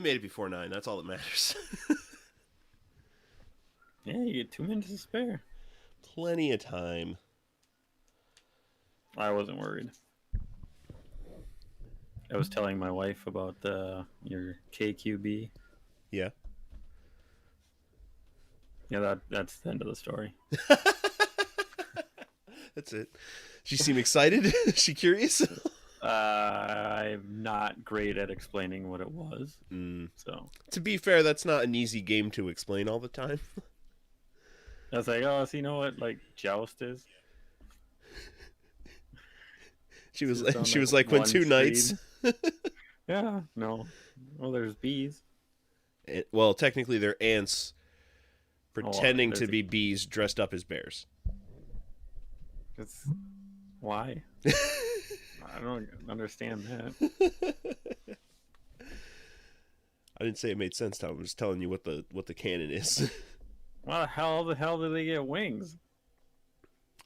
Made it before 9. That's all that matters. Yeah, you get 2 minutes to spare. Plenty of time. I wasn't worried. I was telling my wife about your KQB. Yeah. Yeah, that's the end of the story. That's it. She seemed excited. She curious. I'm not great at explaining what it was. So to be fair, that's not an easy game to explain all the time. I was like, oh, so you know what like joust is? She was like when two knights. Yeah, no. Well, there's bees. Well, technically they're ants pretending to be bees dressed up as bears. Why? I don't understand that. I didn't say it made sense, Tom. I'm just telling you what the canon is. Well, how the hell do they get wings?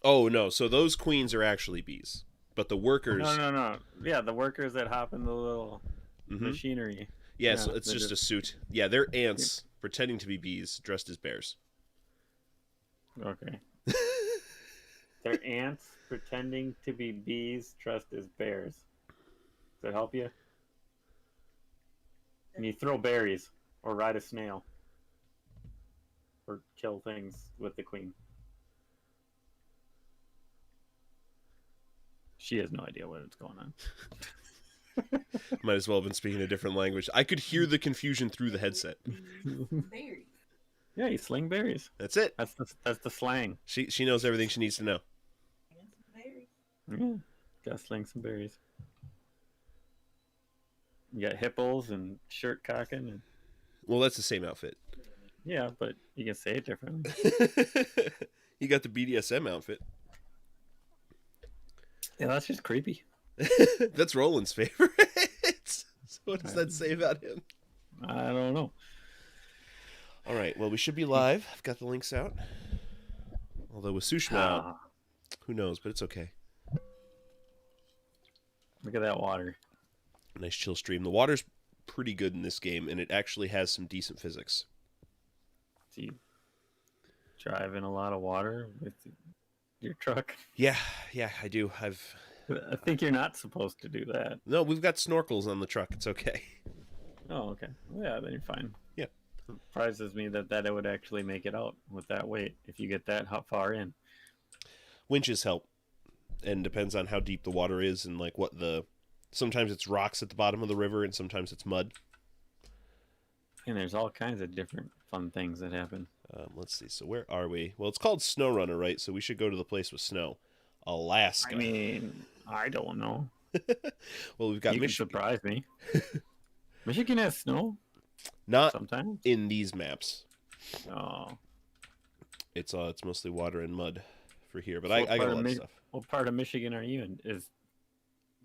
Oh no! So those queens are actually bees, but the workers. No. Yeah, the workers that hop in the little machinery. Yeah, so it's just a suit. Yeah, they're ants pretending to be bees dressed as bears. Okay. They're ants pretending to be bees dressed as bears. Does that help you? And you throw berries or ride a snail or kill things with the queen. She has no idea what's going on. Might as well have been speaking a different language. I could hear the confusion through the headset. Berries. Yeah, you sling berries. That's it. That's the slang. She knows everything she needs to know. Berries. Yeah, gotta sling some berries. You got hippos and shirt cocking. And... Well, that's the same outfit. Yeah, but you can say it differently. You got the BDSM outfit. Yeah, that's just creepy. That's Roland's favorite. So what does that say about him? I don't know. All right, well, we should be live. I've got the links out. Although with Sushma out, who knows, but it's okay. Look at that water. Nice chill stream. The water's pretty good in this game, and it actually has some decent physics. Do you drive in a lot of water with your truck? Yeah, I do. I think you're not supposed to do that. No, we've got snorkels on the truck. It's okay. Oh, okay. Well, yeah, then you're fine. Yeah. It surprises me that it would actually make it out with that weight if you get that far in. Winches help, and depends on how deep the water is and like what the. Sometimes it's rocks at the bottom of the river, and sometimes it's mud. And there's all kinds of different fun things that happen. Let's see. So where are we? Well, it's called SnowRunner, right? So we should go to the place with snow. Alaska. I mean, I don't know. Well, we've got Michigan. Surprise me. Michigan has snow? Not sometimes in these maps. Oh. It's mostly water and mud for here, but I got a lot of stuff. What part of Michigan are you in?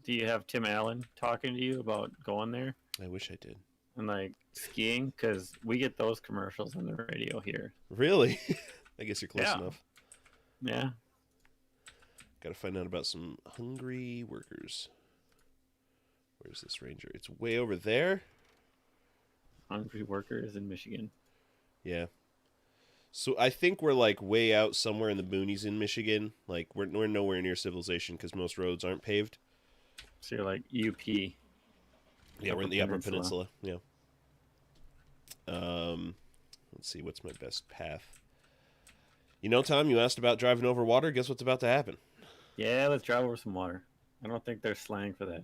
Do you have Tim Allen talking to you about going there? I wish I did. And like skiing, because we get those commercials on the radio here. Really? I guess you're close enough. Yeah. Got to find out about some hungry workers. Where's this ranger? It's way over there. Hungry workers in Michigan. Yeah. So I think we're like way out somewhere in the boonies in Michigan. Like we're nowhere near civilization because most roads aren't paved. So you're like UP. Yeah, we're in the Upper Peninsula. Yeah. Let's see, what's my best path? You know, Tom, you asked about driving over water. Guess what's about to happen? Yeah, let's drive over some water. I don't think there's slang for that.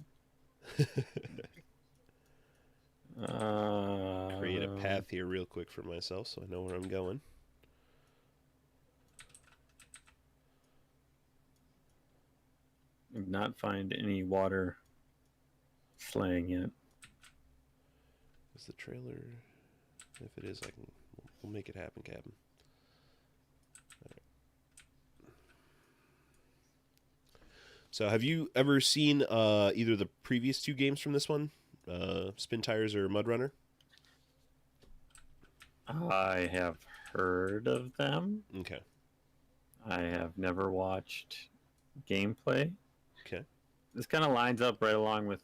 Create a path here real quick for myself so I know where I'm going. Did not find any water slang yet. Is the trailer? If it is, we'll make it happen, Captain. Right. So, have you ever seen either the previous two games from this one, Spin Tires or Mud Runner? I have heard of them. Okay. I have never watched gameplay. Okay. This kind of lines up right along with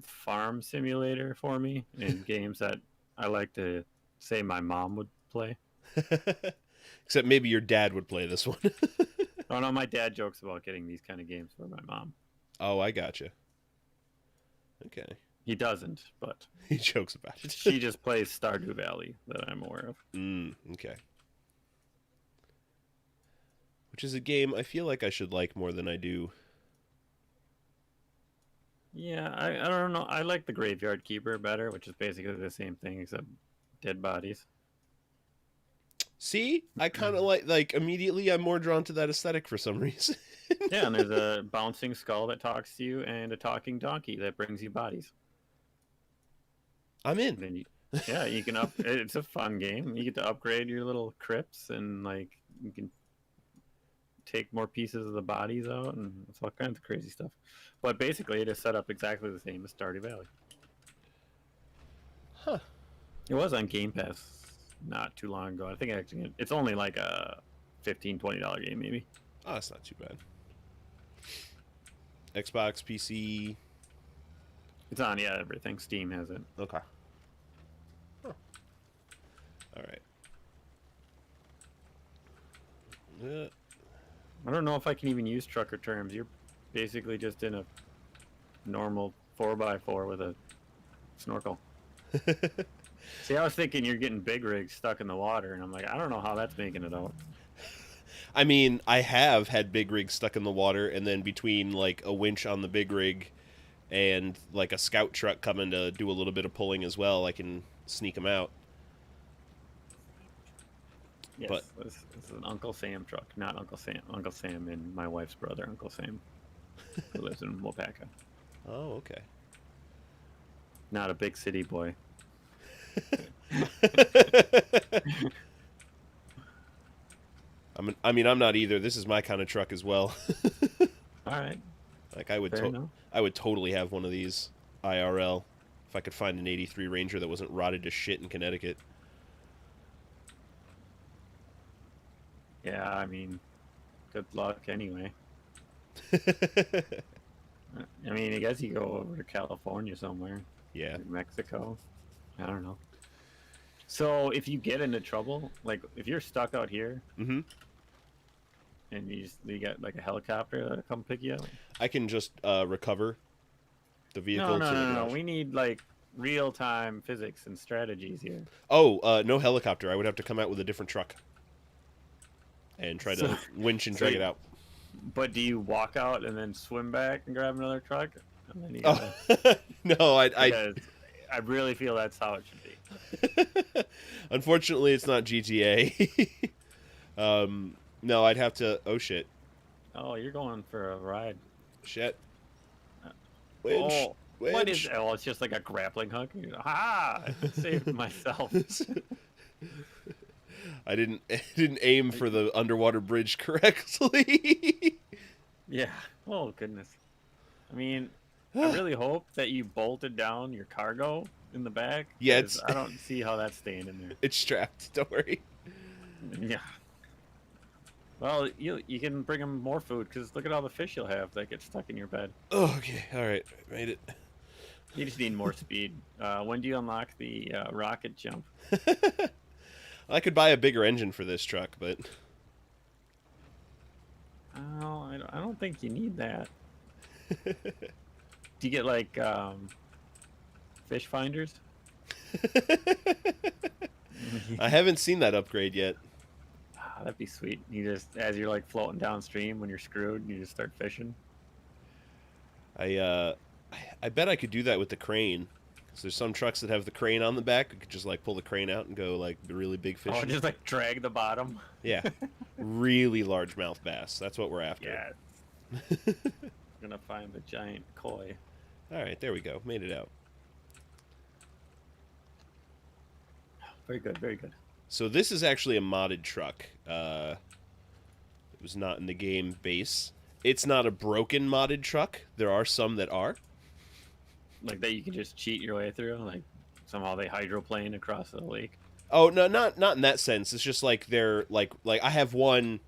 Farm Simulator for me in games that I like to say my mom would play. Except maybe your dad would play this one. Oh no, my dad jokes about getting these kind of games for my mom. Oh, I gotcha. Okay. He doesn't, but He jokes about it. she just plays Stardew Valley that I'm aware of. Okay. Which is a game I feel like I should like more than I do. Yeah, I don't know. I like the Graveyard Keeper better, which is basically the same thing except dead bodies. See? I kind of like immediately I'm more drawn to that aesthetic for some reason. Yeah, and there's a bouncing skull that talks to you and a talking donkey that brings you bodies. I'm And in. then you can up. It's a fun game. You get to upgrade your little crypts, and like you can take more pieces of the bodies out, and it's all kinds of crazy stuff. But basically, it is set up exactly the same as Stardew Valley. Huh. It was on Game Pass not too long ago. I think actually it's only like a $15-$20 game, maybe. Oh, that's not too bad. Xbox, PC. It's on, yeah, everything. Steam has it. Okay. Huh. All right. I don't know if I can even use trucker terms. You're basically just in a normal 4x4 with a snorkel. See, I was thinking you're getting big rigs stuck in the water, and I'm like, I don't know how that's making it out. I mean, I have had big rigs stuck in the water, and then between like a winch on the big rig and like a scout truck coming to do a little bit of pulling as well, I can sneak them out. Yes, But this is an Uncle Sam truck, not Uncle Sam. Uncle Sam and my wife's brother, Uncle Sam, who lives in Wapaka. oh, okay. Not a big city boy. I mean, I'm not either. This is my kind of truck as well. All right. Like I would, Fair enough. I would totally have one of these IRL if I could find an '83 Ranger that wasn't rotted to shit in Connecticut. Yeah, I mean, good luck anyway. I mean, I guess you go over to California somewhere. Yeah. Like Mexico. I don't know. So if you get into trouble, like if you're stuck out here Mm-hmm. and you get like a helicopter that'll come pick you up. I can just recover the vehicle. No. We need like real time physics and strategies here. Oh, no helicopter. I would have to come out with a different truck and try to winch and drag it out. But do you walk out and then swim back and grab another truck? And then you Oh, gotta, no, because I really feel that's how it should be. Unfortunately, it's not GTA. No, I'd have to. Oh shit! Oh, you're going for a ride. Shit! Winch! Oh, Winch! what is? Oh, it's just like a grappling hook. Ha! I saved myself. I didn't aim for the underwater bridge correctly. Yeah. Oh goodness. I mean, I really hope that you bolted down your cargo in the back. Yeah, 'cause I don't see how that's staying in there. It's strapped. Don't worry. Yeah. Well, you can bring them more food because look at all the fish you'll have that get stuck in your bed. Oh, okay. All right. Made it. You just need more speed. When do you unlock the rocket jump? I could buy a bigger engine for this truck, but Oh, I don't think you need that. Do you get like fish finders? I haven't seen that upgrade yet. Ah, that'd be sweet. You just, as you're like floating downstream when you're screwed, you just start fishing. I bet I could do that with the crane. Cause there's some trucks that have the crane on the back. I could just like pull the crane out and go like really big fish. Oh, just like drag the bottom. Yeah, really largemouth bass. That's what we're after. Yeah. Gonna find the giant koi. All right, there we go. Made it out. Very good, very good. So this is actually a modded truck. It was not in the game base. It's not a broken modded truck. There are some that are. Like that you can just cheat your way through. Like somehow they hydroplane across the lake. Oh no, not in that sense. It's just like they're like I have one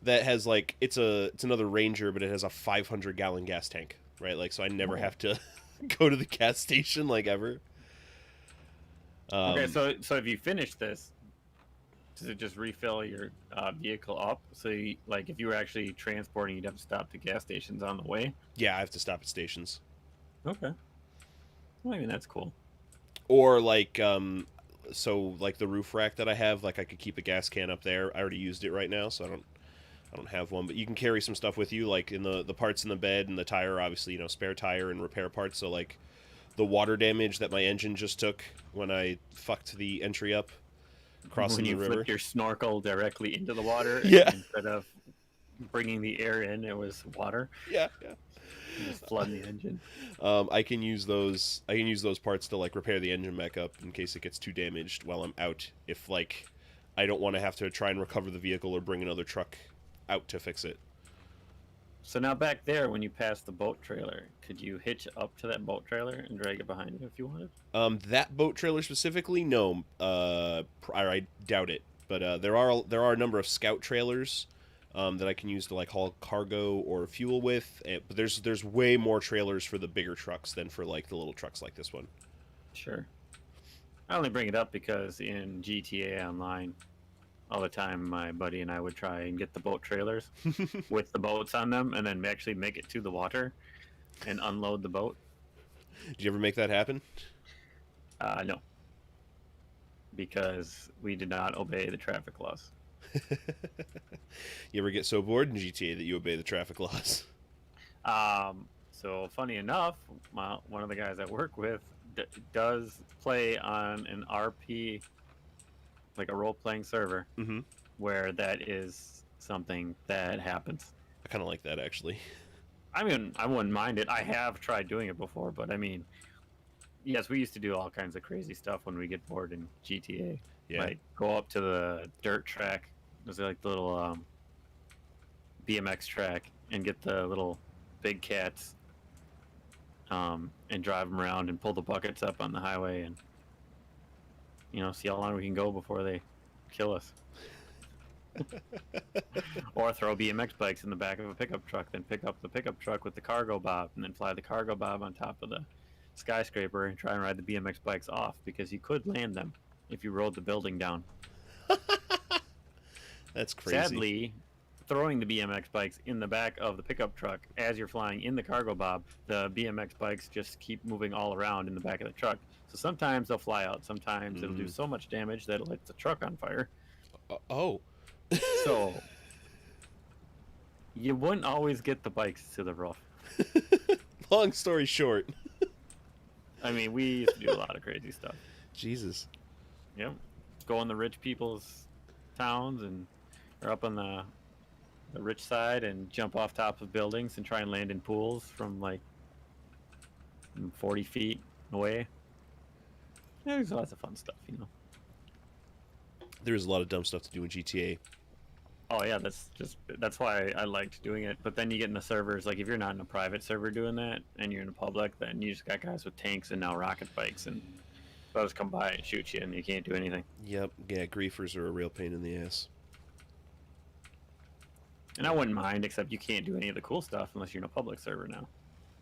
that has like it's another Ranger, but it has a 500-gallon gas tank. right? Like, so I never Oh. have to go to the gas station, like, ever. Okay, so if you finish this, does it just refill your vehicle up? So, like, if you were actually transporting, you'd have to stop to gas stations on the way. Yeah, I have to stop at stations. Okay. Well, I mean, that's cool. Or, like, so, like, the roof rack that I have, like, I could keep a gas can up there. I already used it right now, so I don't have one. But you can carry some stuff with you, like, in the parts in the bed and the tire, obviously, you know, spare tire and repair parts. So, like, the water damage that my engine just took when I fucked the entry up crossing When the you river. flipped your snorkel directly into the water, Yeah. instead of bringing the air in, it was water. Yeah, yeah. Just flooding the engine. I can use those. I can use those parts to like repair the engine back up in case it gets too damaged while I'm out. If like I don't want to have to try and recover the vehicle or bring another truck out to fix it. So now back there, when you pass the boat trailer, could you hitch up to that boat trailer and drag it behind you if you wanted? That boat trailer specifically, no. I doubt it. But there are a number of scout trailers that I can use to like haul cargo or fuel with. But there's way more trailers for the bigger trucks than for like the little trucks like this one. Sure. I only bring it up because in GTA Online, all the time my buddy and I would try and get the boat trailers with the boats on them and then actually make it to the water and unload the boat. Did you ever make that happen? No. Because we did not obey the traffic laws. You ever get so bored in GTA that you obey the traffic laws? So funny enough, one of the guys I work with does play on an RP, like a role-playing server, Mm-hmm. where that is something that happens. I kind of like that actually. I mean, I wouldn't mind it. I have tried doing it before, but I mean, yes, we used to do all kinds of crazy stuff when we get bored in GTA. Yeah. Like go up to the dirt track. There's like the little BMX track and get the little big cats and drive them around and pull the buckets up on the highway and see how long we can go before they kill us. Or throw BMX bikes in the back of a pickup truck, then pick up the pickup truck with the cargo bob, and then fly the cargo bob on top of the skyscraper and try and ride the BMX bikes off, because you could land them if you rolled the building down. That's crazy. Sadly, throwing the BMX bikes in the back of the pickup truck as you're flying in the cargo bob, the BMX bikes just keep moving all around in the back of the truck. So sometimes they'll fly out, sometimes it'll do so much damage that it lights the truck on fire. Oh. So you wouldn't always get the bikes to the roof. Long story short. I mean, we used to do a lot of crazy stuff. Jesus. Yep. Go in the rich people's towns and or up on the rich side and jump off top of buildings and try and land in pools from like 40 feet away. Yeah, there's lots of fun stuff, There's a lot of dumb stuff to do in GTA. Oh yeah, that's why I liked doing it. But then you get in the servers, like if you're not in a private server doing that and you're in a public, then you just got guys with tanks and now rocket bikes and they'll just come by and shoot you and you can't do anything. Yep. Yeah, griefers are a real pain in the ass. And I wouldn't mind, except you can't do any of the cool stuff unless you're in a public server now.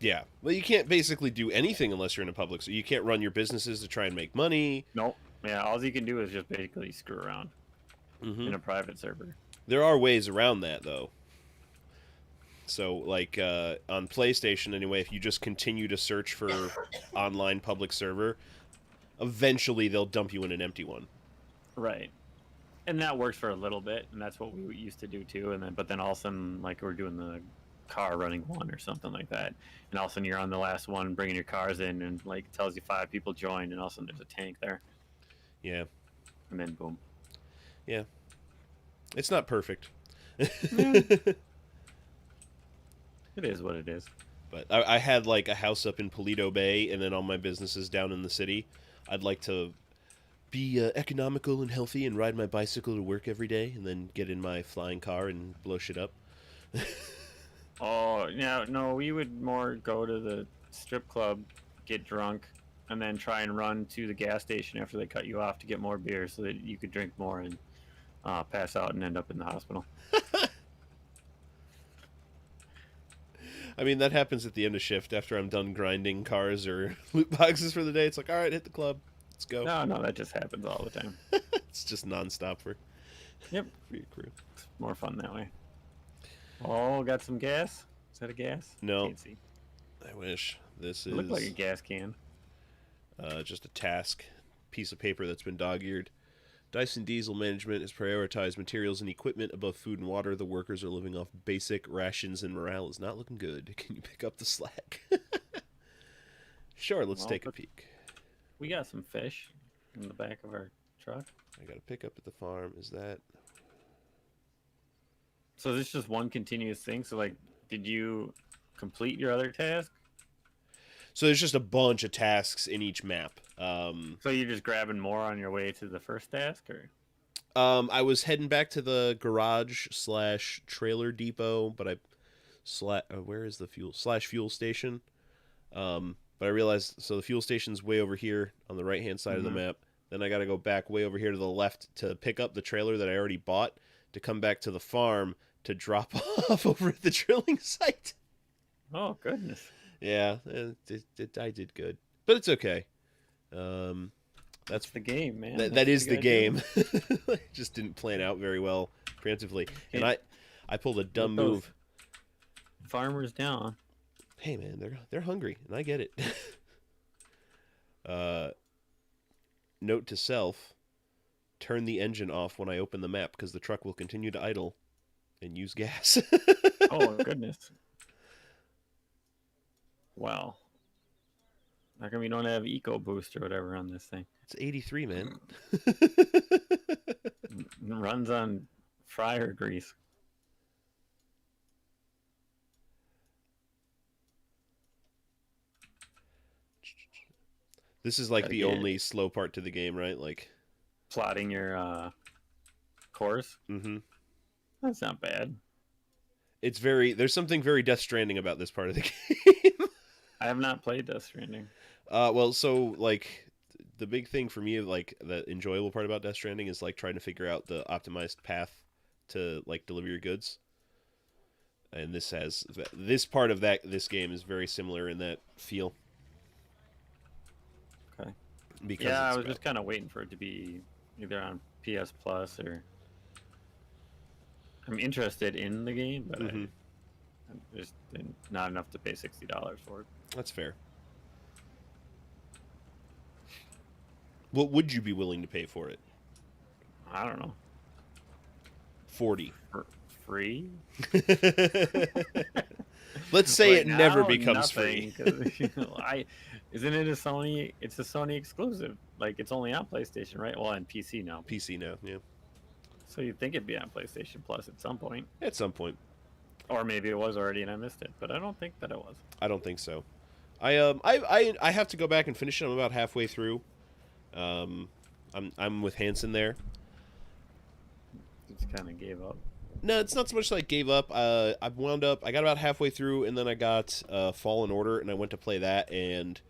Yeah. Well, you can't basically do anything unless you're in a public. So you can't run your businesses to try and make money. Nope. Yeah, all you can do is just basically screw around Mm-hmm. in a private server. There are ways around that, though. So, like, on PlayStation, anyway, if you just continue to search for online public server, eventually they'll dump you in an empty one. Right. And that works for a little bit, and that's what we used to do too. But then all of a sudden, like we're doing the car running one or something like that, and all of a sudden you're on the last one, bringing your cars in, and like tells you 5 people joined, and all of a sudden there's a tank there, Yeah. and then boom. Yeah. It's not perfect. It is what it is. But I had, like, a house up in Paleto Bay, and then all my businesses down in the city. I'd like to be economical and healthy and ride my bicycle to work every day, and then get in my flying car and blow shit up. Oh yeah, no, we would more go to the strip club, get drunk, and then try and run to the gas station after they cut you off to get more beer so that you could drink more and pass out and end up in the hospital. I mean, that happens at the end of shift after I'm done grinding cars or loot boxes for the day. It's like, all right, hit the club. Let's go. No, that just happens all the time. It's just nonstop for Yep. your crew. It's more fun that way. Oh, got some gas? Is that a gas? No. Can't see. I wish. This It is looked like a gas can. just a task piece of paper that's been dog-eared. Dyson Diesel Management has prioritized materials and equipment above food and water. The workers are living off basic rations and morale is not looking good. Can you pick up the slack? Sure, let's take a peek. We got some fish in the back of our truck. I got to pick up at the farm. Is that... So this is just one continuous thing? So, like, did you complete your other task? So there's just a bunch of tasks in each map. So you're just grabbing more on your way to the first task, or? I was heading back to the garage / trailer depot, but where is the fuel station? But I realized, so the fuel station's way over here on the right-hand side of the map. Then I got to go back way over here to the left to pick up the trailer that I already bought to come back to the farm to drop off over at the drilling site. Oh, goodness. Yeah, I did good, but it's okay. That's the game, man. That is the game. Just didn't plan out very well preemptively, and I pulled a dumb move. Farmers down. Hey man, they're hungry, and I get it. Note to self: turn the engine off when I open the map, because the truck will continue to idle and use gas. Oh goodness. Wow. How come you don't have Eco Boost or whatever on this thing? It's 83, man. It runs on fryer grease. This is like the only slow part to the game, right? Like plotting your course. Mm-hmm. That's not bad. It's there's something very Death Stranding about this part of the game. I have not played Death Stranding. Well, so like the big thing for me, like the enjoyable part about Death Stranding is like trying to figure out the optimized path to like deliver your goods. And this part of this game is very similar in that feel. Okay. Because yeah, I was just kind of waiting for it to be either on PS Plus or. I'm interested in the game, but I'm just not enough to pay $60 for it. That's fair. What would you be willing to pay for it? I don't know. 40. For free? Let's say right it now, never becomes nothing, free. Isn't it a Sony? It's a Sony exclusive. Like it's only on PlayStation, right? Well, on PC now. PC now, yeah. So you'd think it'd be on PlayStation Plus at some point. At some point. Or maybe it was already and I missed it, but I don't think that it was. I don't think so. I have to go back and finish it. I'm about halfway through. I'm with Hanson there. Just kind of gave up. No, it's not so much like gave up. I wound up. I got about halfway through, and then I got Fallen Order, and I went to play that, and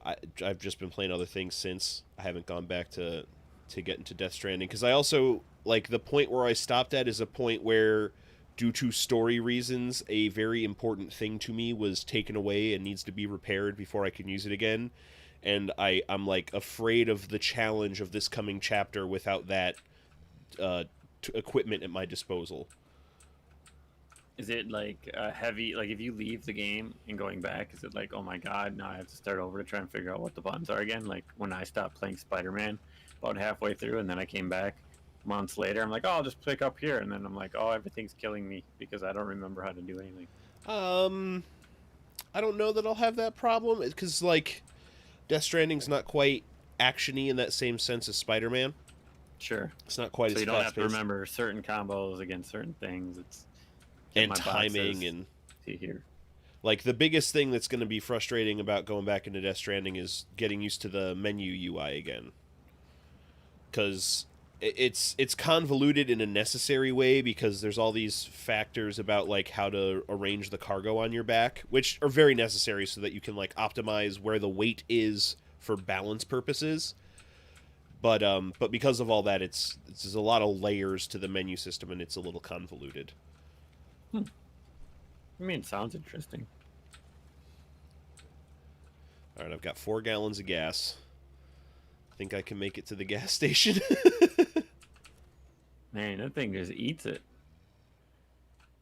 I've just been playing other things since. I haven't gone back to get into Death Stranding because I also like the point where I stopped at is a point where, due to story reasons, a very important thing to me was taken away and needs to be repaired before I can use it again. And I'm like afraid of the challenge of this coming chapter without that equipment at my disposal. Is it like heavy? Like if you leave the game and going back, is it like, oh my god, now I have to start over to try and figure out what the buttons are again? Like when I stopped playing Spider-Man about halfway through, and then I came back months later, I'm like, oh, I'll just pick up here, and then I'm like, oh, everything's killing me because I don't remember how to do anything. I don't know that I'll have that problem because like Death Stranding's not quite actiony in that same sense as Spider-Man. Sure. It's not quite so as you don't have to fast-paced. remember certain combos against certain things. It's And timing and see here. Like the biggest thing that's going to be frustrating about going back into Death Stranding is getting used to the menu UI again. Because it's convoluted in a necessary way because there's all these factors about like how to arrange the cargo on your back, which are very necessary so that you can like optimize where the weight is for balance purposes. But because of all that, there's a lot of layers to the menu system and it's a little convoluted. I mean, it sounds interesting. All right, I've got 4 gallons of gas. Think I can make it to the gas station. Man, that thing just eats it.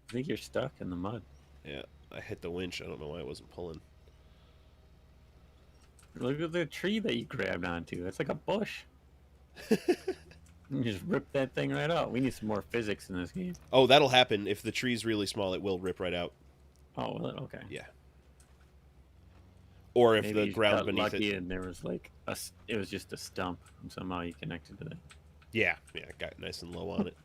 I think you're stuck in the mud. Yeah, I hit the winch. I don't know why it wasn't pulling. Look at the tree that you grabbed onto. That's like a bush. You just rip that thing right out. We need some more physics in this game. Oh, that'll happen. If the tree's really small, it will rip right out. Oh, well, okay. Yeah. Or if Maybe the you ground got beneath lucky it. and there was like it was just a stump and somehow you connected to that. Yeah, got nice and low on it.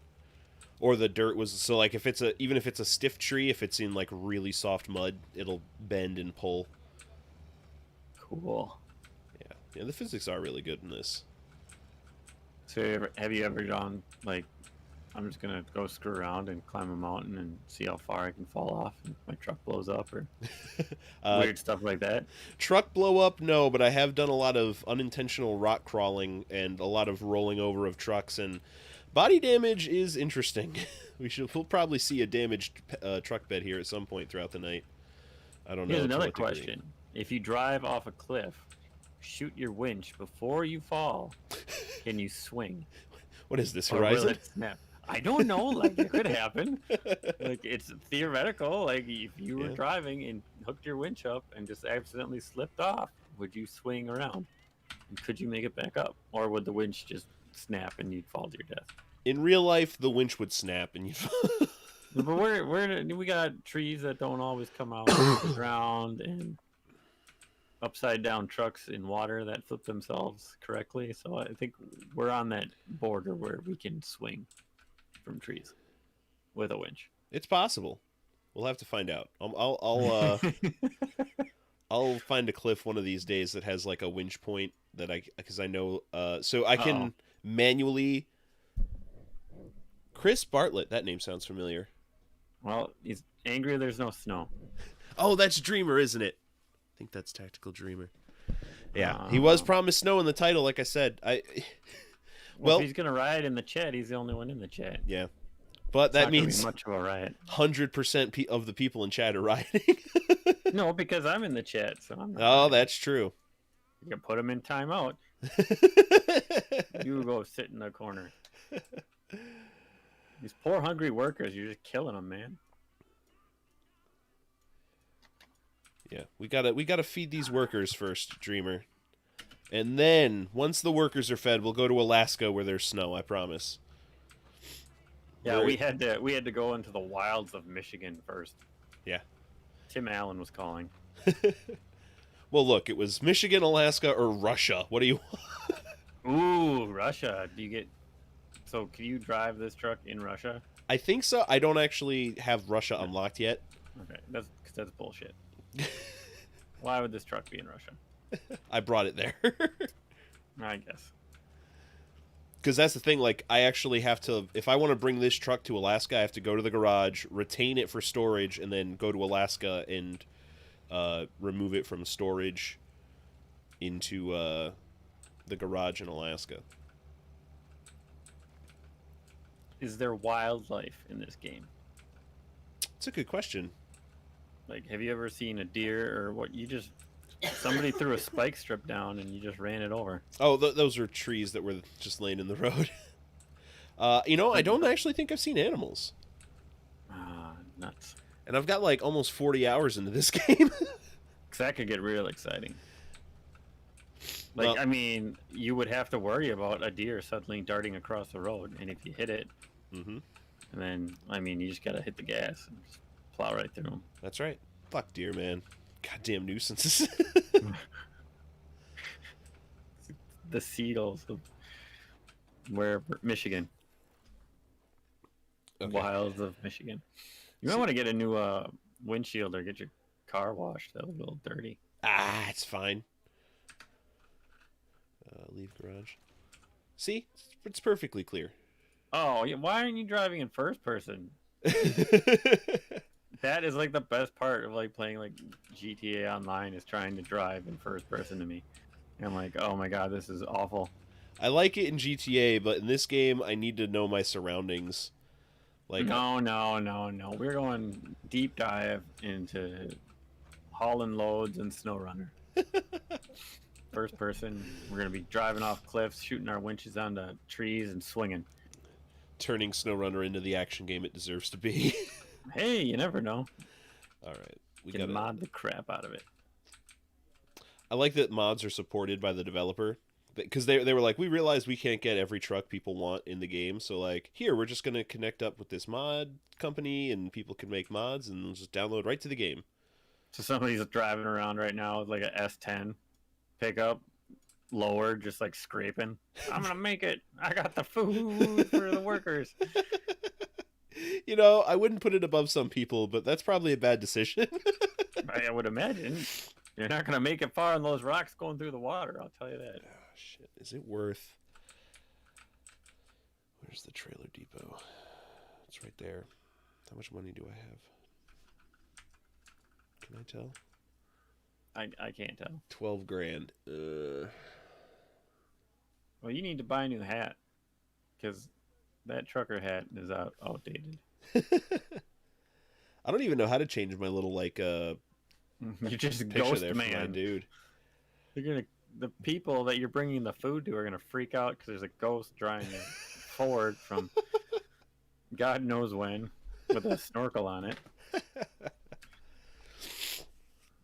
Or the dirt was so like if it's even if it's a stiff tree, if it's in like really soft mud, it'll bend and pull. Cool. Yeah, the physics are really good in this. So have you ever gone like, I'm just gonna go screw around and climb a mountain and see how far I can fall off and my truck blows up or weird stuff like that? Truck blow up, no, but I have done a lot of unintentional rock crawling and a lot of rolling over of trucks, and body damage is interesting. We'll probably see a damaged truck bed here at some point throughout the night. I don't know. Here's to another what degree. question. If you drive off a cliff, shoot your winch before you fall, can you swing? What is this, Or will Horizon? it snap? I don't know. Like, it could happen. Like, it's theoretical. Like, if you were Yeah. driving and hooked your winch up and just accidentally slipped off, would you swing around? And could you make it back up? Or would the winch just snap and you'd fall to your death? In real life, the winch would snap, and you. But we got trees that don't always come out of the ground and upside down trucks in water that flip themselves correctly. So I think we're on that border where we can swing from trees with a winch. It's possible. We'll have to find out. I'll find a cliff one of these days that has like a winch point that because I know so I can manually. Chris Bartlett, that name sounds familiar. Well, he's angry there's no snow. Oh, that's Dreamer, isn't it? I think that's Tactical Dreamer. Yeah, he was promised snow in the title, like I said. Well, if he's gonna riot in the chat, he's the only one in the chat. Yeah, but that means much of a riot. 100% of the people in chat are rioting. No, because I'm in the chat, so I'm not. Oh, that's true. You can put him in timeout. You go sit in the corner. These poor hungry workers, you're just killing them, man. Yeah, we gotta feed these workers first, Dreamer. And then, once the workers are fed, we'll go to Alaska where there's snow, I promise. Yeah, we had to go into the wilds of Michigan first. Yeah. Tim Allen was calling. Well, look, it was Michigan, Alaska, or Russia. What do you want? Ooh, Russia. So can you drive this truck in Russia? I think so. I don't actually have Russia unlocked yet. Okay, that's bullshit. Why would this truck be in Russia? I brought it there. I guess. Because that's the thing, like, I actually have to, if I want to bring this truck to Alaska, I have to go to the garage, retain it for storage, and then go to Alaska and remove it from storage into the garage in Alaska. Is there wildlife in this game? It's a good question. Like, have you ever seen a deer or what? Somebody threw a spike strip down and you just ran it over. Oh, those are trees that were just laying in the road. I don't actually think I've seen animals. Ah, nuts. And I've got like almost 40 hours into this game. 'Cause that could get real exciting. Like, Well, I mean, you would have to worry about a deer suddenly darting across the road, and if you hit it, and then, I mean, you just gotta hit the gas and just plow right through them. That's right. Fuck deer, man. Goddamn nuisances. The Seagulls of Michigan. Okay. Wilds of Michigan. You might want to get a new windshield or get your car washed. That was a little dirty. It's fine. Leave garage. See? It's perfectly clear. Oh, yeah, why aren't you driving in first person? That is like the best part of like playing like GTA Online is trying to drive in first person to me. And I'm like, oh my god, this is awful. I like it in GTA, but in this game, I need to know my surroundings. Like, No. We're going deep dive into hauling loads and SnowRunner. first person. We're gonna be driving off cliffs, shooting our winches onto trees, and swinging. Turning SnowRunner into the action game it deserves to be. Hey, you never know. All right, we Can got mod the crap out of it. I like that mods are supported by the developer, because they were like, we realized we can't get every truck people want in the game, so like, here, we're just gonna connect up with this mod company and people can make mods and they'll just download right to the game. So somebody's driving around right now with like a S10 pickup, lower, just like scraping. I'm gonna make it. I got the food for the workers. You know, I wouldn't put it above some people, but that's probably a bad decision. I would imagine you're not gonna make it far on those rocks going through the water. I'll tell you that. Oh, shit. Is it worth... Where's the trailer depot? It's right there. How much money do I have? Can I tell? I can't tell. 12 grand. Well, you need to buy a new hat because that trucker hat is outdated. I don't even know how to change my little, like, You're just picture ghost there for my man. dude. The people that you're bringing the food to are gonna freak out because there's a ghost driving you forward from God knows when with a snorkel on it.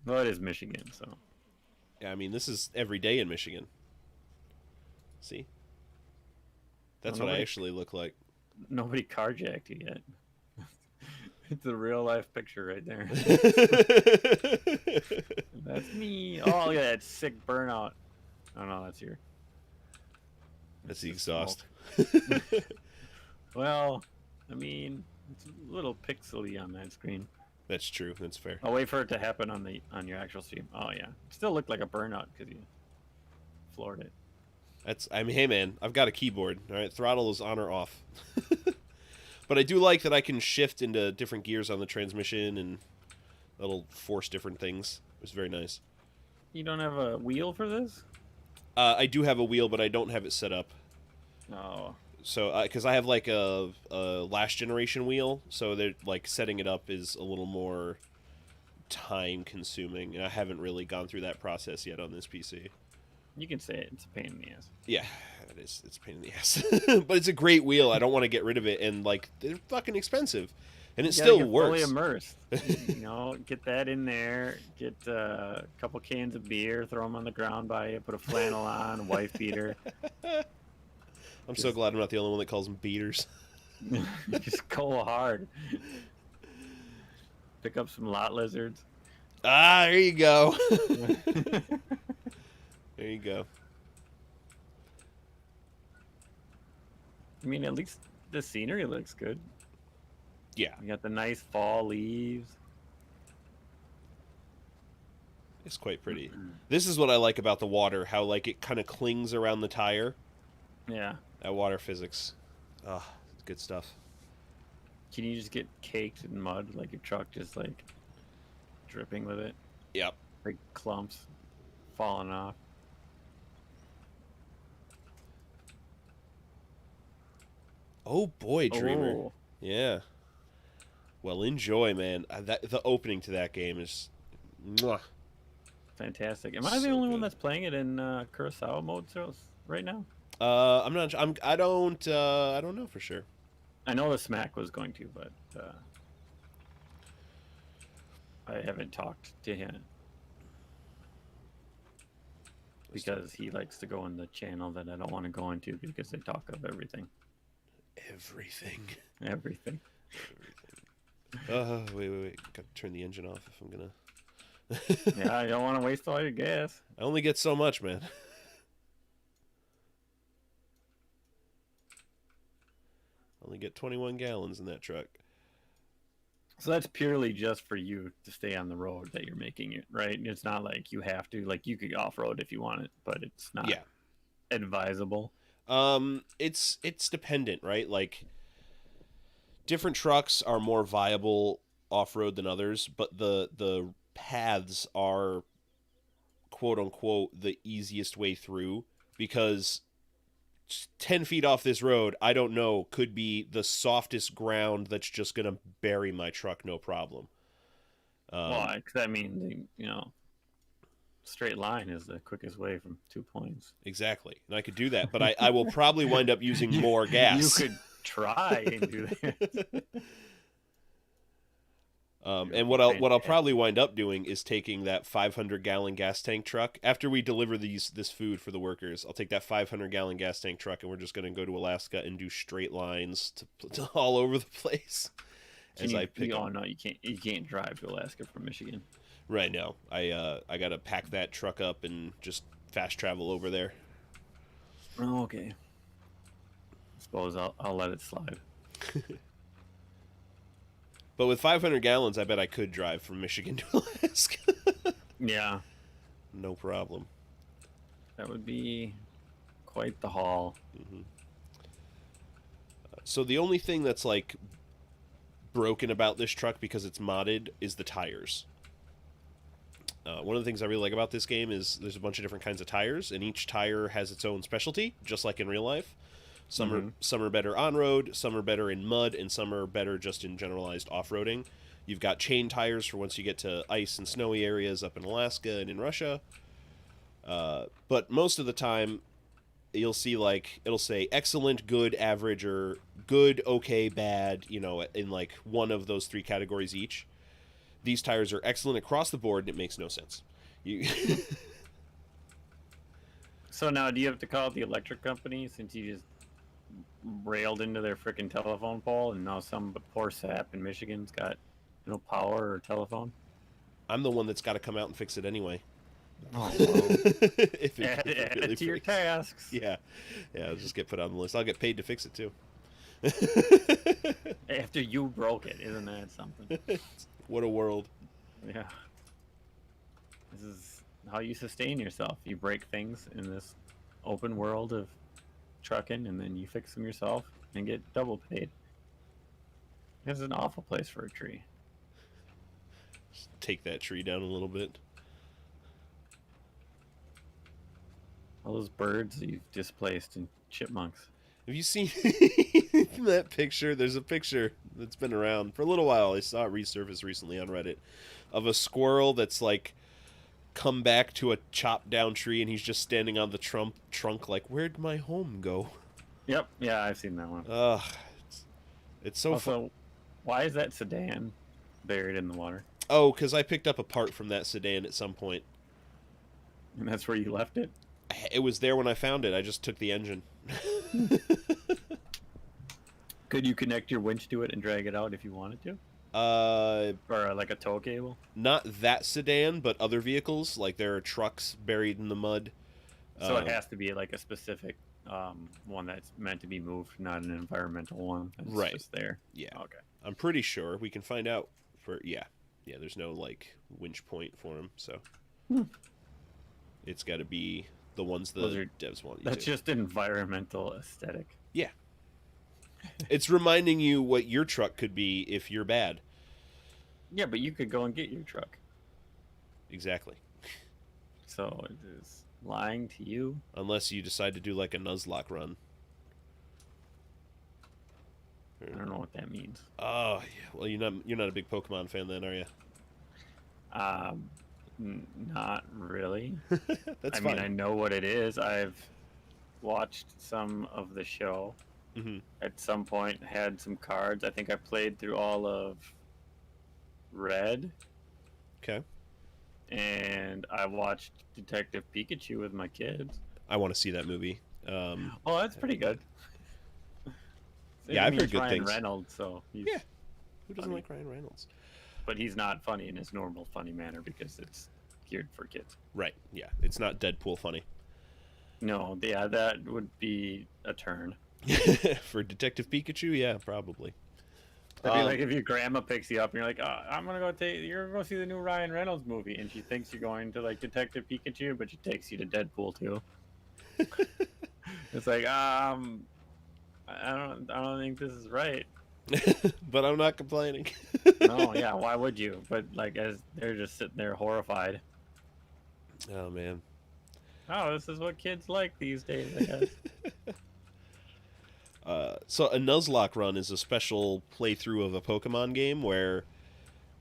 Well, it is Michigan, so Yeah, I mean, this is every day in Michigan. See? That's Well, what I nobody- actually look like. nobody carjacked you yet. It's a real life picture right there. That's me. Oh, look at that sick burnout. Oh no, that's your. That's the the exhaust. smoke. Well, I mean, it's a little pixely on that screen. That's true. That's fair. I'll wait for it to happen on your actual stream. Oh yeah, it still looked like a burnout because you floored it. I mean, hey man, I've got a keyboard. All right, throttle is on or off. But I do like that I can shift into different gears on the transmission, and that'll force different things. It's very nice. You don't have a wheel for this? I do have a wheel, but I don't have it set up. No. So, because I have like a last generation wheel, so they're like setting it up is a little more time consuming, and I haven't really gone through that process yet on this PC. You can say it. It's a pain in the ass. Yeah, it is. It's a pain in the ass, but it's a great wheel. I don't want to get rid of it, and like they're fucking expensive, and it You gotta still get works. Fully immersed. You know, get that in there. Get a couple cans of beer. Throw them on the ground by you. Put a flannel on. Wife beater. I'm so glad I'm not the only one that calls them beaters. Just go hard. Pick up some lot lizards. Ah, there you go. There you go. I mean, at least the scenery looks good. Yeah, You got the nice fall leaves. it's quite pretty. This is what I like about the water, how like it kind of clings around the tire. Yeah. That water physics. Ah, it's good stuff. Can you just get caked in mud, like your truck just like dripping with it? Yep. Like clumps falling off. Oh boy, Dreamer. Oh, Yeah. Well, enjoy, man. The opening to that game is, mwah. fantastic. Am I the So only one good. that's playing it in Kurosawa mode right now? I'm not. I don't know for sure. I know the Smack was going to, but I haven't talked to him because he likes to go in the channel that I don't want to go into because they talk of everything. Everything. Everything. Wait. Got to turn the engine off if I'm gonna. Yeah, I don't want to waste all your gas. I only get so much, man. Only get 21 gallons in that truck. So that's purely just for you to stay on the road that you're making it, right? It's not like you have to. Like you could off road if you want it, but it's not Yeah. advisable. It's dependent, right? Like different trucks are more viable off-road than others, but the paths are quote unquote the easiest way through, because 10 feet off this road, I don't know, could be the softest ground that's just going to bury my truck no problem. Why? Because I mean, you know, straight line is the quickest way from 2 points. Exactly. And I could do that, but I will probably wind up using more gas. You could try and do that. And what I'll probably wind up doing is taking that 500-gallon gas tank truck after we deliver this food for the workers. I'll take that 500-gallon gas tank truck, and we're just going to go to Alaska and do straight lines to all over the place. Oh no, you can't drive to Alaska from Michigan. Right now, I got to pack that truck up and just fast travel over there. Oh, okay. I suppose I'll let it slide. But with 500 gallons, I bet I could drive from Michigan to Alaska. Yeah. No problem. That would be quite the haul. Mm-hmm. So the only thing that's like broken about this truck because it's modded is the tires. One of the things I really like about this game is there's a bunch of different kinds of tires, and each tire has its own specialty, just like in real life. Some are better on-road, some are better in mud, and some are better just in generalized off-roading. You've got chain tires for once you get to ice and snowy areas up in Alaska and in Russia. But most of the time, you'll see, like, it'll say excellent, good, average, or good, okay, bad, you know, in, like, one of those three categories each. These tires are excellent across the board, and it makes no sense. So now, do you have to call the electric company since you just railed into their freaking telephone pole, and now some poor sap in Michigan's got no power or telephone? I'm the one that's got to come out and fix it anyway. Oh, if add it really to your breaks. tasks. Yeah, I'll just get put on the list. I'll get paid to fix it too. After you broke it, isn't that something? What a world. Yeah. This is how you sustain yourself. You break things in this open world of trucking, and then you fix them yourself and get double paid. This is an awful place for a tree. Just take that tree down a little bit. All those birds that you've displaced and chipmunks. Have you seen that picture? There's a picture that's been around for a little while. I saw it resurface recently on Reddit of a squirrel that's like come back to a chopped down tree, and he's just standing on the trunk like, where'd my home go? Yep, yeah, I've seen that one. Ugh, it's so fun. Also, why is that sedan buried in the water? Oh, because I picked up a part from that sedan at some point. And that's where you left it? It was there when I found it. I just took the engine. Could you connect your winch to it and drag it out if you wanted to? Or like a tow cable? Not that sedan, but other vehicles. Like there are trucks buried in the mud. So it has to be like a specific one that's meant to be moved, not an environmental one. That's right. Just there. Yeah. Okay. I'm pretty sure we can find out for yeah. There's no like winch point for them, so it's got to be the ones the devs want you That's to. just environmental aesthetic. Yeah. It's reminding you what your truck could be if you're bad. Yeah, but you could go and get your truck. Exactly. So it is lying to you. Unless you decide to do like a Nuzlocke run. I don't know what that means. Oh, yeah. Well, you're not a big Pokemon fan then, are you? Not really. That's I fine. mean, I know what it is. I've watched some of the show. Mm-hmm. At some point, had some cards. I think I played through all of Red. Okay. And I watched Detective Pikachu with my kids. I want to see that movie. Oh, that's pretty good. Yeah, I've heard good Ryan things. Reynolds, so he's Yeah. Who doesn't funny. like Ryan Reynolds? But he's not funny in his normal funny manner because it's geared for kids. Right. Yeah. It's not Deadpool funny. No, yeah, that would be a turn. For Detective Pikachu, yeah, probably. That'd be like if your grandma picks you up and you're like, oh, you're gonna go see the new Ryan Reynolds movie, and she thinks you're going to like Detective Pikachu, but she takes you to Deadpool too. It's like, I don't think this is right. But I'm not complaining. No, yeah, why would you? But like, as they're just sitting there horrified. Oh man. Oh, this is what kids like these days, I guess. So a Nuzlocke run is a special playthrough of a Pokemon game where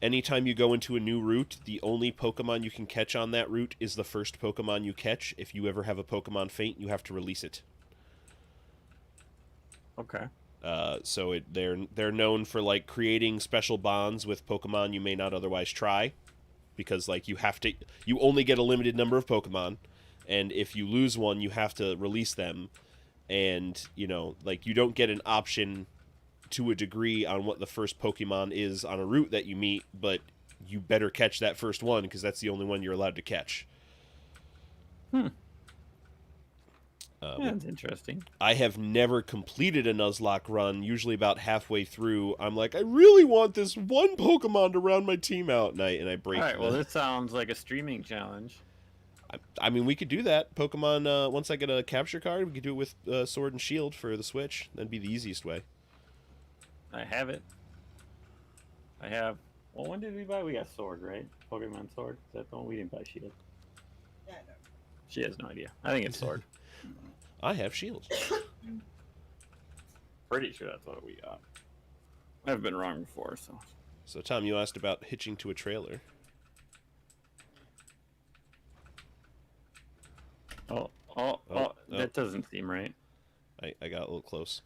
Anytime you go into a new route, the only Pokemon you can catch on that route is the first Pokemon you catch. If you ever have a Pokemon faint, you have to release it. Okay. So they're known for like creating special bonds with Pokemon you may not otherwise try, because like you only get a limited number of Pokemon, and if you lose one, you have to release them, and like you don't get an option to a degree on what the first Pokemon is on a route that you meet, but you better catch that first one because that's the only one you're allowed to catch. That's interesting. I have never completed a Nuzlocke run. Usually about halfway through, I'm like, I really want this one Pokemon to round my team out, and I break. All right. Well, this sounds like a streaming challenge. I mean, we could do that. Pokemon, once I get a capture card, we could do it with Sword and Shield for the Switch. That'd be the easiest way. I have it. I have. Well, when did we buy? We got Sword, right? Pokemon Sword. Is that the one we didn't buy? Shield. Yeah, no. She has no idea. I think it's Sword. I have Shield. Pretty sure that's what we got. I've been wrong before, so. So, Tom, you asked about hitching to a trailer. Oh, that doesn't seem right. I got a little close.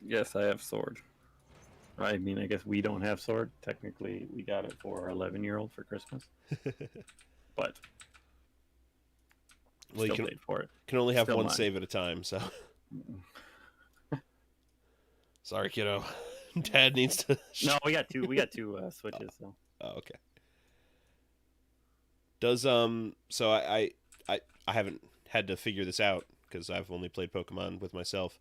Yes, I have Sword. I mean, I guess we don't have Sword. Technically, we got it for our 11-year-old for Christmas. But Well, you still paid for it. can only have Still one mine. save at a time, so. Sorry, kiddo. Dad needs to. No, we got two. We got two switches. So. Oh, okay. Does so I haven't had to figure this out because I've only played Pokemon with myself.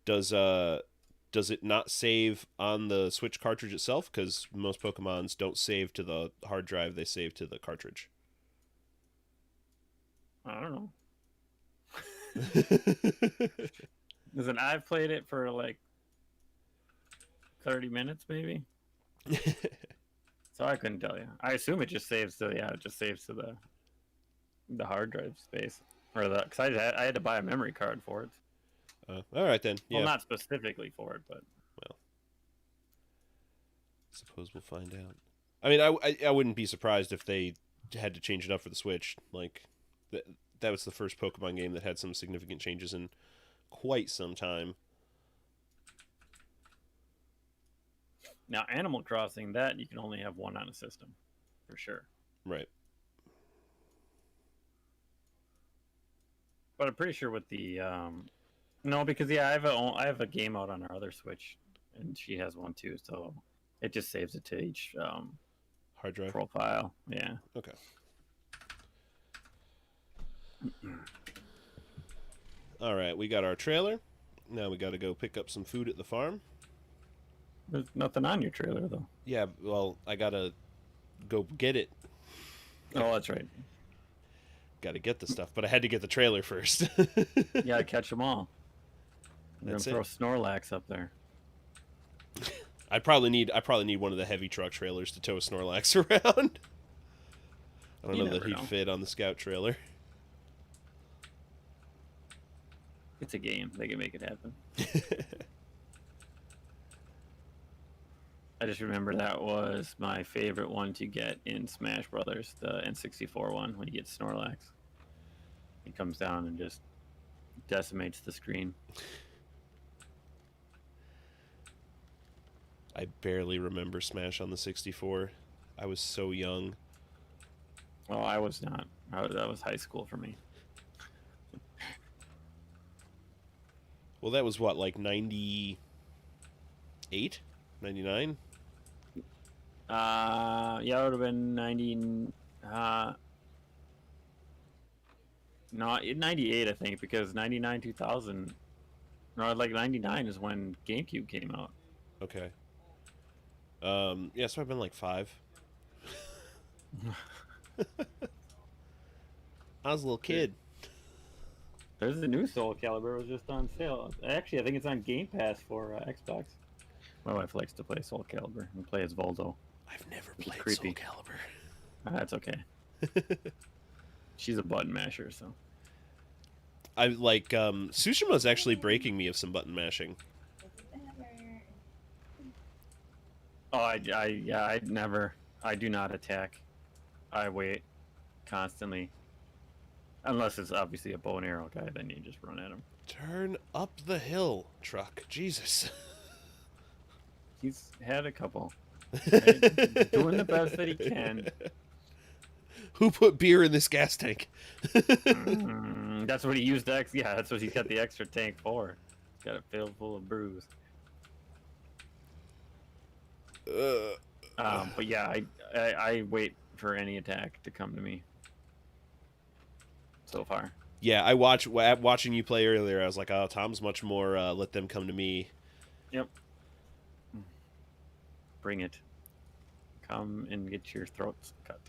Does it not save on the Switch cartridge itself? Because most Pokemons don't save to the hard drive; they save to the cartridge. I don't know. Listen, I've played it for like 30 minutes, maybe. So I couldn't tell you. I assume it just saves to it just saves to the hard drive space, or because I had to buy a memory card for it. All right then. Yeah. Well, not specifically for it, but Suppose we'll find out. I mean, I wouldn't be surprised if they had to change it up for the Switch. Like, that was the first Pokemon game that had some significant changes in quite some time. now Animal Crossing, that you can only have one on a system, for sure. Right. But I'm pretty sure with the no, because I have a game out on our other Switch, and she has one too, so it just saves it to each Hard drive. profile. Yeah. Okay. All right, we got our trailer. Now we got to go pick up some food at the farm. There's nothing on your trailer though. Yeah, well, I gotta go get it. Oh, that's right. Gotta get the stuff, but I had to get the trailer first. You gotta catch them all. We're gonna That's throw it. Snorlax up there. I probably need one of the heavy truck trailers to tow a Snorlax around. I don't You know that never he'd know. fit on the Scout trailer. It's a game. They can make it happen. I just remember that was my favorite one to get in Smash Brothers, the N64 one, when you get Snorlax. He comes down and just decimates the screen. I barely remember Smash on the 64. I was so young. Oh, I was not. That was high school for me. Well, that was what, like 98? 99? Yeah, it would have been 90. No, 98, I think, because 99, 2000. No, like 99 is when GameCube came out. Okay. Yeah, so I've been like 5. I was a little kid. There's the new Soul Calibur. It was just on sale. Actually, I think it's on Game Pass for Xbox. My wife likes to play Soul Calibur and play as Voldo. I've never played creepy. Soul Calibur. That's okay. She's a button masher, so. I like Tsushima's actually breaking me of some button mashing. Oh, I do not attack. I wait constantly. Unless it's obviously a bow and arrow guy, then you just run at him. Turn up the hill, truck. Jesus. He's had a couple. Right? Doing the best that he can. Who put beer in this gas tank? That's what he used. Yeah, that's what he's got the extra tank for. He's got it filled full of brews. But yeah, I wait for any attack to come to me. So far. Yeah, watching you play earlier, I was like, oh, Tom's much more let them come to me. Yep. Bring it. Come and get your throats cut.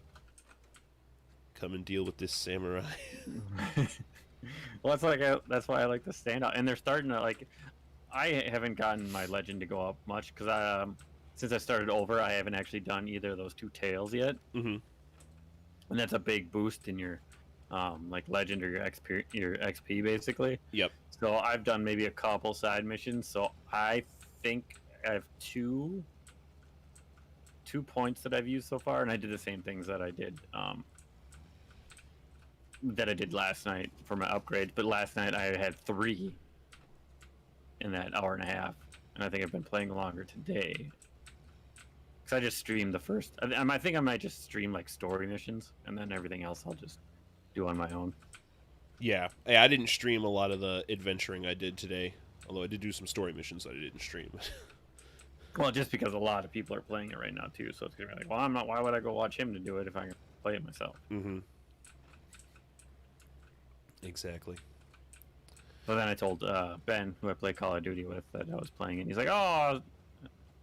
Come and deal with this samurai. Well, that's why I like to stand out. And they're starting to like. I haven't gotten my legend to go up much because since I started over, I haven't actually done either of those two tails yet. Mm-hmm. And that's a big boost in your like legend or your XP basically. Yep. So I've done maybe a couple side missions. So I think I have two points that I've used so far, and I did the same things that I did last night for my upgrades. But last night I had 3 in that hour and a half, and I think I've been playing longer today. Because I just streamed the first. I think I might just stream like story missions, and then everything else I'll just do on my own. Yeah. Hey, I didn't stream a lot of the adventuring I did today, although I did do some story missions that I didn't stream. Well, just because a lot of people are playing it right now too, so it's gonna be like, well, I'm not. Why would I go watch him to do it if I can play it myself? Mm-hmm. Exactly. But then I told Ben, who I play Call of Duty with, that I was playing it. And he's like, oh,